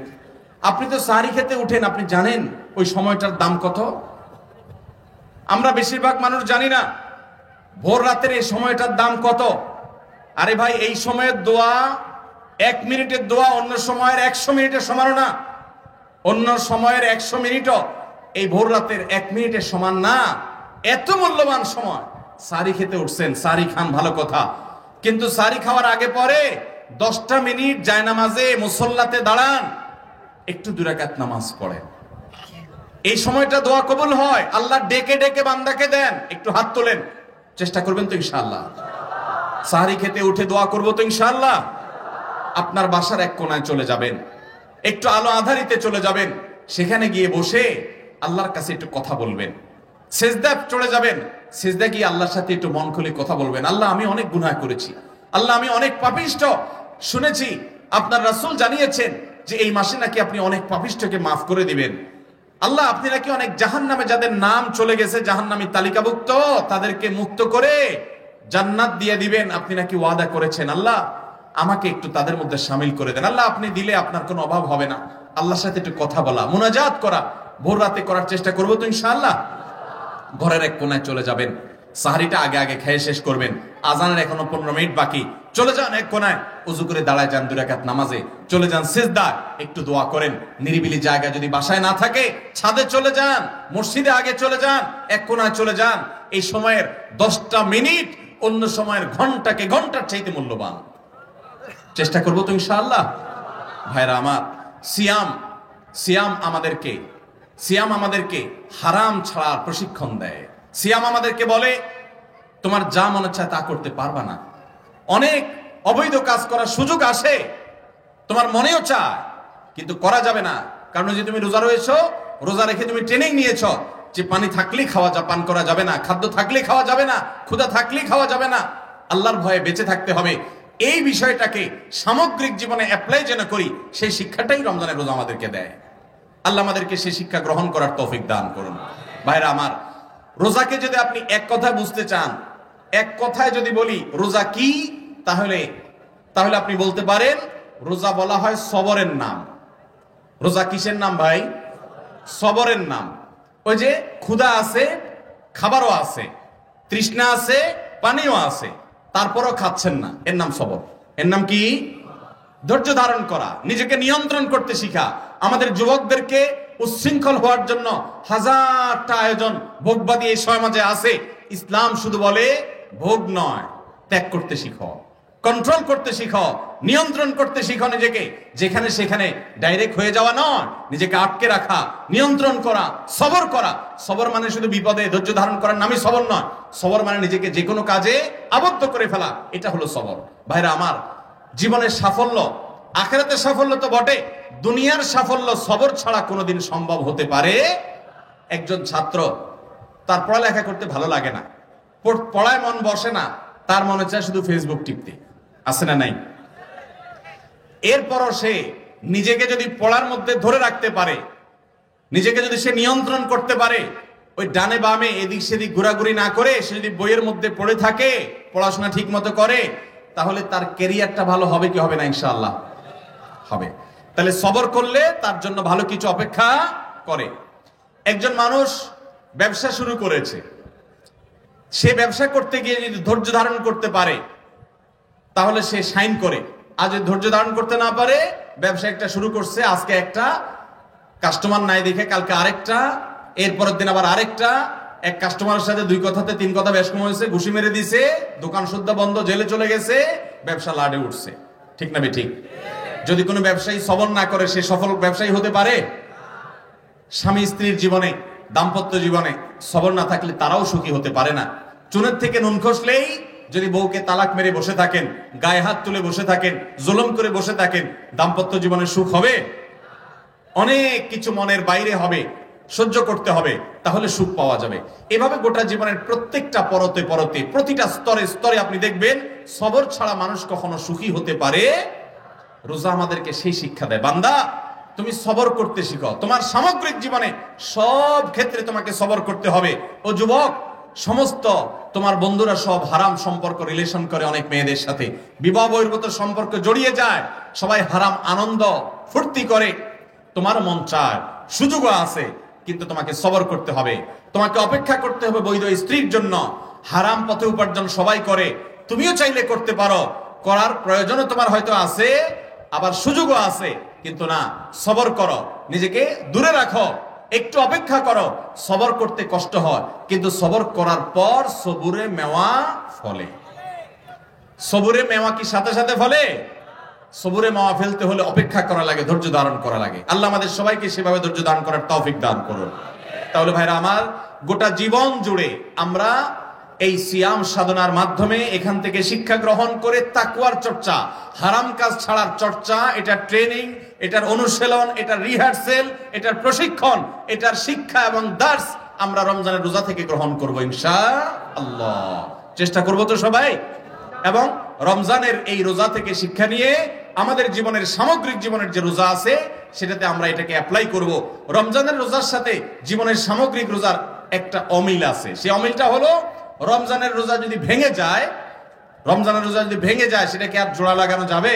আপনি তো সাহারি খেতে উঠেন, আপনি জানেন ওই সময়টার দাম কত? আমরা বেশিরভাগ মানুষ জানি না ভোর রাতের এই সময়টার দাম কত। আরে ভাই, এই সময়ের দোয়া 1 মিনিটের দোয়া অন্য সময়ের 100 মিনিটের সমান না, অন্য সময়ের 100 মিনিটও এই ভোর রাতের 1 মিনিটের সমান না। এত মূল্যবান সময়। সাহারি খেতে উঠছেন, সাহারি খান, ভালো কথা, কিন্তু সাহারি খাওয়ার আগে পরে 10টা মিনিট জায়নামাজে মুসল্লাতে দাঁড়ান, একটু 2 রাকাত নামাজ পড়েন। এই সময়টা দোয়া কবুল হয়। আল্লাহ ডেকে ডেকে বান্দাকে দেন। একটু হাত তোলেন, চেষ্টা করবেন তো ইনশাআল্লাহ? সাহারি খেতে উঠে দোয়া করবো তো ইনশাআল্লাহ? আপনার বাসার এক কোনায় চলে যাবেন, একটু আলো আধারিতে চলে যাবেন, সেখানে গিয়ে বসে আল্লাহর কাছে একটু কথা বলবেন। সিজদা চলে যাবেন, সিজদা গিয়ে আল্লাহর সাথে একটু মন খুলে কথা বলবেন। আল্লাহ, আমি অনেক গুনাহ করেছি, আল্লাহ আমি অনেক পাপিষ্ঠ। শুনেছি আপনার রাসূল জানিয়েছেন যে এই মাসে নাকি আপনি অনেক পাপিষ্ঠকে মাফ করে দিবেন। আল্লাহ, আপনি নাকি অনেক জাহান্নামে যাদের নাম চলে গেছে জাহান্নামী তালিকাভুক্ত, তাদেরকে মুক্ত করে জান্নাত দিয়ে দিবেন, আপনি নাকি ওয়াদা করেছেন। আল্লাহ, আমাকে একটু তাদের মধ্যে শামিল করে দেন। আল্লাহ, আপনি দিলে আপনার কোনো অভাব হবে না। আল্লাহর সাথে একটু কথা বলা, মুনাজাত করা ভোর রাতে করার চেষ্টা করবো তো ইনশাআল্লাহ? ঘরের এক কোনায় চলে যাবেন, সাহারিটা আগে আগে খেয়ে শেষ করবেন, আজানের এখনো 15 মিনিট বাকি, চলে যান এক কোনায়, উযু করে দাঁড়ায় যান 2 রাকাত নামাজে, চলে যান সিজদায়, একটু দোয়া করেন। নিরিবিলি জায়গা যদি বাসায় না থাকে, ছাদে চলে যান, মসজিদে আগে চলে যান, এক কোনায় চলে যান। এই সময়ের 10টা মিনিট অন্য সময়ের ঘন্টাকে ঘন্টার চাইতে মূল্যবান। চেষ্টা করবো তো ইনশাআল্লাহ? ভাইরা আমার, সিয়াম আমাদেরকে হারাম ছাড়ার প্রশিক্ষণ দেয়। সিয়াম আমাদেরকে বলে তোমার যা মনে চায় তা করতে পারবা না। অনেক অবৈধ কাজ করার সুযোগ আসে, তোমার মনেও চায়, কিন্তু করা যাবে না। কারণ যে তুমি রোজা রয়েছো, রোজা রেখে তুমি ট্রেনিং নিয়েছো যে পানি থাকলেই খাওয়া পান করা যাবে না, খাদ্য থাকলেই খাওয়া যাবে না, ক্ষুধা থাকলেই খাওয়া যাবে না, আল্লাহর ভয়ে বেঁচে থাকতে হবে। এই বিষয়টাকে সামগ্রিক জীবনে অ্যাপ্লাই যেন করি, সেই শিক্ষাটাই রমজানের রোজা আমাদেরকে দেয়। আল্লাহ আমাদেরকে সেই শিক্ষা গ্রহণ করার তৌফিক দান করুন। ভাইরা আমার, রোজাকে যদি আপনি এক কথায় বুঝতে চান, এক কথায় যদি বলি রোজা কি, তাহলে আপনি বলতে পারেন রোজা বলা হয় সবরের নাম। রোজা কিসের নাম ভাই? সবরের নাম। ওই যে ক্ষুধা আছে, খাবারও আছে, তৃষ্ণা আছে, পানিও আছে, তারপরও খাচ্ছেন না, এর নাম সবর। এর নাম কি? ধৈর্য ধারণ করা, নিজেকে নিয়ন্ত্রণ করতে শিখা। আমাদের যুবকদেরকে উচ্ছৃঙ্খল হওয়ার জন্য হাজারটা আয়োজন, ভোগবাদী এই সমাজে আছে। ইসলাম শুধু বলে ভোগ নয়, ত্যাগ করতে শিখো, কন্ট্রোল করতে শিখো, নিয়ন্ত্রণ করতে শিখো নিজেকে। যেখানে সেখানে ডাইরেক্ট হয়ে যাওয়া নয়, নিজেকে আটকে রাখা, নিয়ন্ত্রণ করা, সবর করা। সবর মানে শুধু বিপদে ধৈর্য ধারণ করার নামই সবর নয়। সবর মানে নিজেকে যে কোনো কাজে আবদ্ধ করে ফেলা, এটা হলো সবর। ভাইরা আমার, জীবনের সাফল্য, আখিরাতের সাফল্য তো বটে, দুনিয়ার সাফল্য সবর ছাড়া কোনোদিন সম্ভব হতে পারে? একজন ছাত্র, তার পড়ালেখা করতে ভালো লাগে না, পড়ায় মন বসে না, তার মনে চায় শুধু ফেসবুক টিপতে, আছে না নাই? এরপরও সে নিজেকে যদি পড়ার মধ্যে ধরে রাখতে পারে, নিজেকে যদি সে নিয়ন্ত্রণ করতে পারে, ওই ডানে বামে এদিক সেদিক ঘোরাঘুরি না করে সে যদি বইয়ের মধ্যে পড়ে থাকে, পড়াশোনা ঠিক মতো করে, তাহলে তার ক্যারিয়ারটা ভালো হবে কি হবে না? ইনশাআল্লাহ হবে। তাহলে সবর করলে তার জন্য ভালো কিছু অপেক্ষা করে। একজন মানুষ ব্যবসা শুরু করেছে, সে ব্যবসা করতে গিয়ে যদি ধৈর্য ধারণ করতে পারে, তাহলে সে শাইন করে। আর যদি ধৈর্য ধারণ করতে না পারে, ব্যবসা একটা শুরু করছে, আজকে একটা কাস্টমার নাই দেখে কালকে আরেকটা, এরপরের দিন আবার আরেকটা, এক কাস্টমারের সাথে দুই কথাতে তিন কথা বেশ কম হয়েছে, ঘুষি মেরে দিছে, দোকান শুদ্ধ বন্ধ, জেলে চলে গেছে, ব্যবসা লাডে উঠছে। ঠিক না ঠিক? যদি কোনো ব্যবসায়ী সবর না করে, সে সফল ব্যবসায়ী হতে পারে? স্বামী স্ত্রীর জীবনে, দাম্পত্য জীবনে সবর না থাকলে তারাও সুখী হতে পারে না। চুনের থেকে নুন খসলেই যদি বউকে তালাক মেরে বসে থাকেন, গায়ে হাত তুলে বসে থাকেন, জুলুম করে বসে থাকেন, দাম্পত্য জীবনে সুখ হবে? অনেক কিছু মনের বাইরে হবে, সহ্য করতে হবে, তাহলে সুখ পাওয়া যাবে। এভাবে গোটা জীবনের প্রত্যেকটা পরতে পরতে, প্রতিটা স্তরে স্তরে আপনি দেখবেন সবর ছাড়া মানুষ কখনো সুখী হতে পারে? রোজা আমাদেরকে সেই শিক্ষা দেয়, বান্দা তুমি সবর করতে শিখো। তোমার সামগ্রিক জীবনে সব ক্ষেত্রে তোমাকে সবর করতে হবে। ও যুবক, সমস্ত তোমার বন্ধুরা সব হারাম সম্পর্ক রিলেশন করে, অনেক মেয়েদের সাথে বিবাহ বহির্ভূত সম্পর্ক জড়িয়ে যায়, সবাই হারাম আনন্দ ফুর্তি করে। তোমার মন চায়, সুযোগও আছে, কিন্তু তোমাকে সবর করতে হবে, তোমাকে অপেক্ষা করতে হবে বৈধ স্ত্রীর জন্য। হারাম পথে উপার্জন সবাই করে, তুমিও চাইলে করতে পারো, করার প্রয়োজনও তোমার হয়তো আছে, আবার সুযোগও আছে, কিন্তু না, সবর করো, নিজেকে দূরে রাখো, একটু অপেক্ষা করো। সবর করতে কষ্ট হয়, কিন্তু সবর করার পর সবুরে মেওয়া ফলে। সবুরে মেওয়া কি সাথে সাথে ফলে? সবুরে মেওয়া ফেলতে হলে অপেক্ষা করা লাগে, ধৈর্য ধারণ করা লাগে। আল্লাহ আমাদের সবাইকে সেভাবে ধৈর্য ধারণ করার তৌফিক দান করুন। তাহলে ভাইরা আমার, গোটা জীবন জুড়ে আমরা এই সিয়াম সাধনার মাধ্যমে এখান থেকে শিক্ষা গ্রহণ করে তাকওয়ার চর্চা, হারাম কাজ ছাড়ার চর্চা, এটার ট্রেনিং, এটার অনুশীলন, এটার রিহার্সেল, এটার প্রশিক্ষণ, এটার শিক্ষা এবং দার্স আমরা রমজানের রোজা থেকে গ্রহণ করব ইনশাআল্লাহ। চেষ্টা করব তো সবাই? এবং রমজানের এই রোজা থেকে শিক্ষা নিয়ে আমাদের জীবনের সামগ্রিক জীবনের যে রোজা আছে, সেটাতে আমরা এটাকে অ্যাপ্লাই করব। রমজানের রোজার সাথে জীবনের সামগ্রিক রোজার একটা অমিল আছে। সেই অমিলটা হলো, রমজানের রোজা যদি ভেঙে যায়, রমজানের রোজা যদি ভেঙে যায়, সেটাকে আর জোড়া লাগানো যাবে?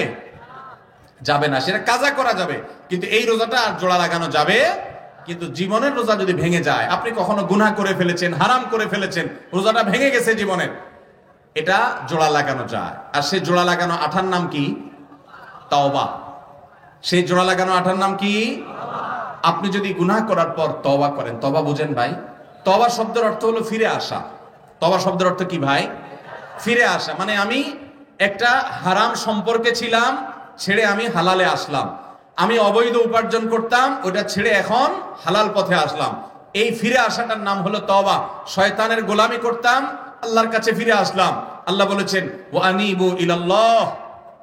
যাবে না, সেটা কাজা করা যাবে, কিন্তু এই রোজাটা আর জোড়া লাগানো যাবে। কিন্তু জীবনের রোজা যদি ভেঙে যায়, আপনি কখনো গুনাহ করে ফেলেছেন, হারাম করে ফেলেছেন, রোজাটা ভেঙে গেছে জীবনের, এটা জোড়া লাগানো যায়। আর সেই জোড়া লাগানো আঠার নাম কি? তওবা। সেই জোড়া লাগানো আঠার নাম কি? আপনি যদি গুনাহ করার পর তওবা করেন, তওবা বুঝেন ভাই? তওবা শব্দের অর্থ হলো ফিরে আসা। তওবা শব্দের অর্থ কি ভাই? ফিরে আসা। মানে আমি একটা হারাম সম্পর্কে ছিলাম, ছেড়ে আমি হালালে আসলাম। আমি অবৈধ উপার্জন করতাম, ওটা ছেড়ে এখন হালাল পথে আসলাম। এই ফিরে আসাটার নাম হলো তওবা। শয়তানের গোলামি করতাম, আল্লাহর কাছে ফিরে আসলাম। আল্লাহ বলেছেন, ওয়া আনিবু ইলাল্লাহ,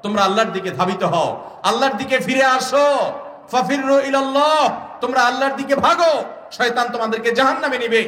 তোমরা আল্লাহর দিকে ধাবিত হও, আল্লাহর দিকে ফিরে আসো। ফাফিরু ইলাল্লাহ, তোমরা আল্লাহর দিকে ভাগো, শয়তান তোমাদেরকে জাহান্নামে নিবে।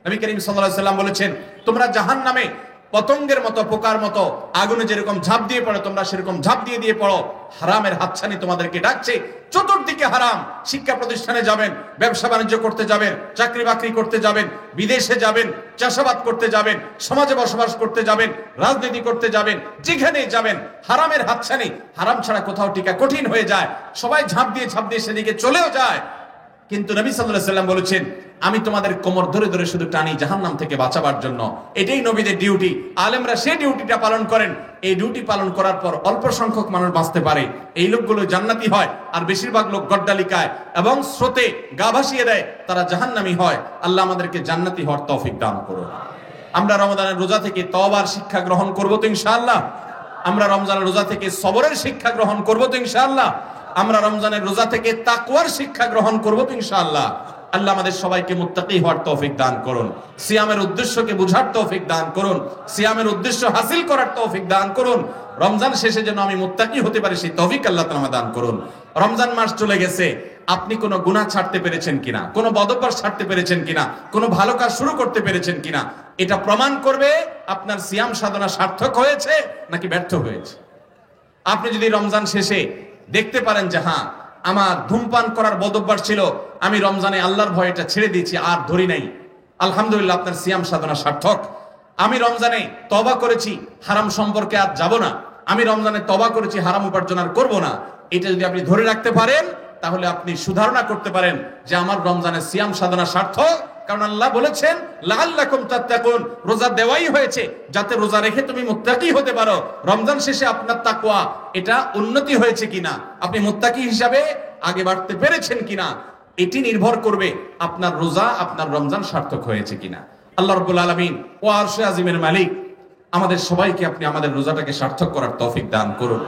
নবী করিম সাল্লাল্লাহু আলাইহি ওয়াসাল্লাম বলেছেন, তোমরা জাহান্নামে পতঙ্গের মতো, পোকার মতো আগুনে যেরকম ঝাঁপ দিয়ে পড়ো, তোমরা সেরকম ঝাঁপ দিয়ে পড়ো। হারামের হাতছানি তোমাদেরকে ডাকছে, চতুর্দিকে হারাম। শিক্ষা প্রতিষ্ঠানে যাবেন, ব্যবসা বাণিজ্য করতে যাবেন, চাকরি বাকরি করতে যাবেন, বিদেশে যাবেন, চাষাবাদ করতে যাবেন, সমাজে বসবাস করতে যাবেন, রাজনীতি করতে যাবেন, যেখানেই যাবেন হারামের হাতছানি। হারাম ছাড়া কোথাও টিকা কঠিন হয়ে যায়, সবাই ঝাঁপ দিয়ে সেদিকে চলেও যায়। কিন্তু নবী সাল্লাল্লাহু আলাইহি ওয়াসাল্লাম বলেছেন, আমি তোমাদের কোমর ধরে ধরে শুধু টানি জাহান্নাম থেকে বাঁচাবার জন্য। এটাই নবীদের ডিউটি। আলেমরা সেই ডিউটিটা পালন করেন। এই ডিউটি পালন করার পর অল্প সংখ্যক মানুষ বাঁচতে পারে, এই লোকগুলো জান্নাতি হয়। আর বেশিরভাগ লোক গড্ডালিকায় এবং স্রোতে গা ভাসিয়ে দেয়, তারা জাহান্নামী হয়। আল্লাহ আমাদেরকে জান্নাতি হওয়ার তৌফিক দান করুন। আমরা রমজানের রোজা থেকে তওবার শিক্ষা গ্রহণ করব তো ইনশাআল্লাহ। আমরা রমজানের রোজা থেকে সবরের শিক্ষা গ্রহণ করব তো ইনশাআল্লাহ। আমরা রমজানের রোজা থেকে তাকওয়ার শিক্ষা গ্রহণ করব তো ইনশাআল্লাহ। আল্লাহ আমাদের সবাইকে মুত্তাকি হওয়ার তৌফিক দান করুন, সিয়ামের উদ্দেশ্যকে বুঝার তৌফিক দান করুন, সিয়ামের উদ্দেশ্য হাসিল করার তৌফিক দান করুন। রমজান শেষে যেন আমি মুত্তাকি হতে পারি সেই তৌফিক আল্লাহ তাআলা দান করুন। রমজান মাস চলে গেছে, আপনি কোনো গুনাহ ছাড়তে পেরেছেন কিনা, কোনো বদঅভ্যাস ছাড়তে পেরেছেন কিনা, কোনো ভালো কাজ শুরু করতে পেরেছেন কিনা, এটা প্রমাণ করবে আপনার সিয়াম সাধনা সার্থক হয়েছে নাকি ব্যর্থ হয়েছে। আপনি যদি রমজান শেষে দেখতে পারেন যে হ্যাঁ, আমার ধূমপান করার বদঅভ্যাস ছিল, আমি রমজানে আল্লাহর ভয়টা ছেড়ে দিয়েছি, আর ধরি নাই, আলহামদুলিল্লাহ, আপনার সিয়াম সাধনা সার্থক। আমি রমজানে তওবা করেছি, হারাম সম্পর্কে আর যাব না, আমি রমজানে তওবা করেছি, হারাম উপার্জন আর করব না, এটা যদি আপনি ধরে রাখতে পারেন, তাহলে আপনি সুধারণা করতে পারেন যে আমার রমজানের সিয়াম সাধনা সার্থক। কারণ আল্লাহ বলেছেন লাআল্লাকুম তাত্তাকুন, রোজা দেওয়াই হয়েছে যাতে রোজা রেখে তুমি মুত্তাকি হতে পারো। রমজান শেষে আপনার তাকওয়া এটা উন্নতি হয়েছে কিনা, আপনি মুত্তাকি হিসাবে আগে বাড়তে পেরেছেন কিনা, এটি নির্ভর করবে আপনার রোজা, আপনার রমজান সার্থক হয়েছে কিনা। আল্লাহ রাব্বুল আলামিন ও আরশে আজিমের মালিক আমাদের সবাইকে আপনি আমাদের রোজাটাকে সার্থক করার তৌফিক দান করুন।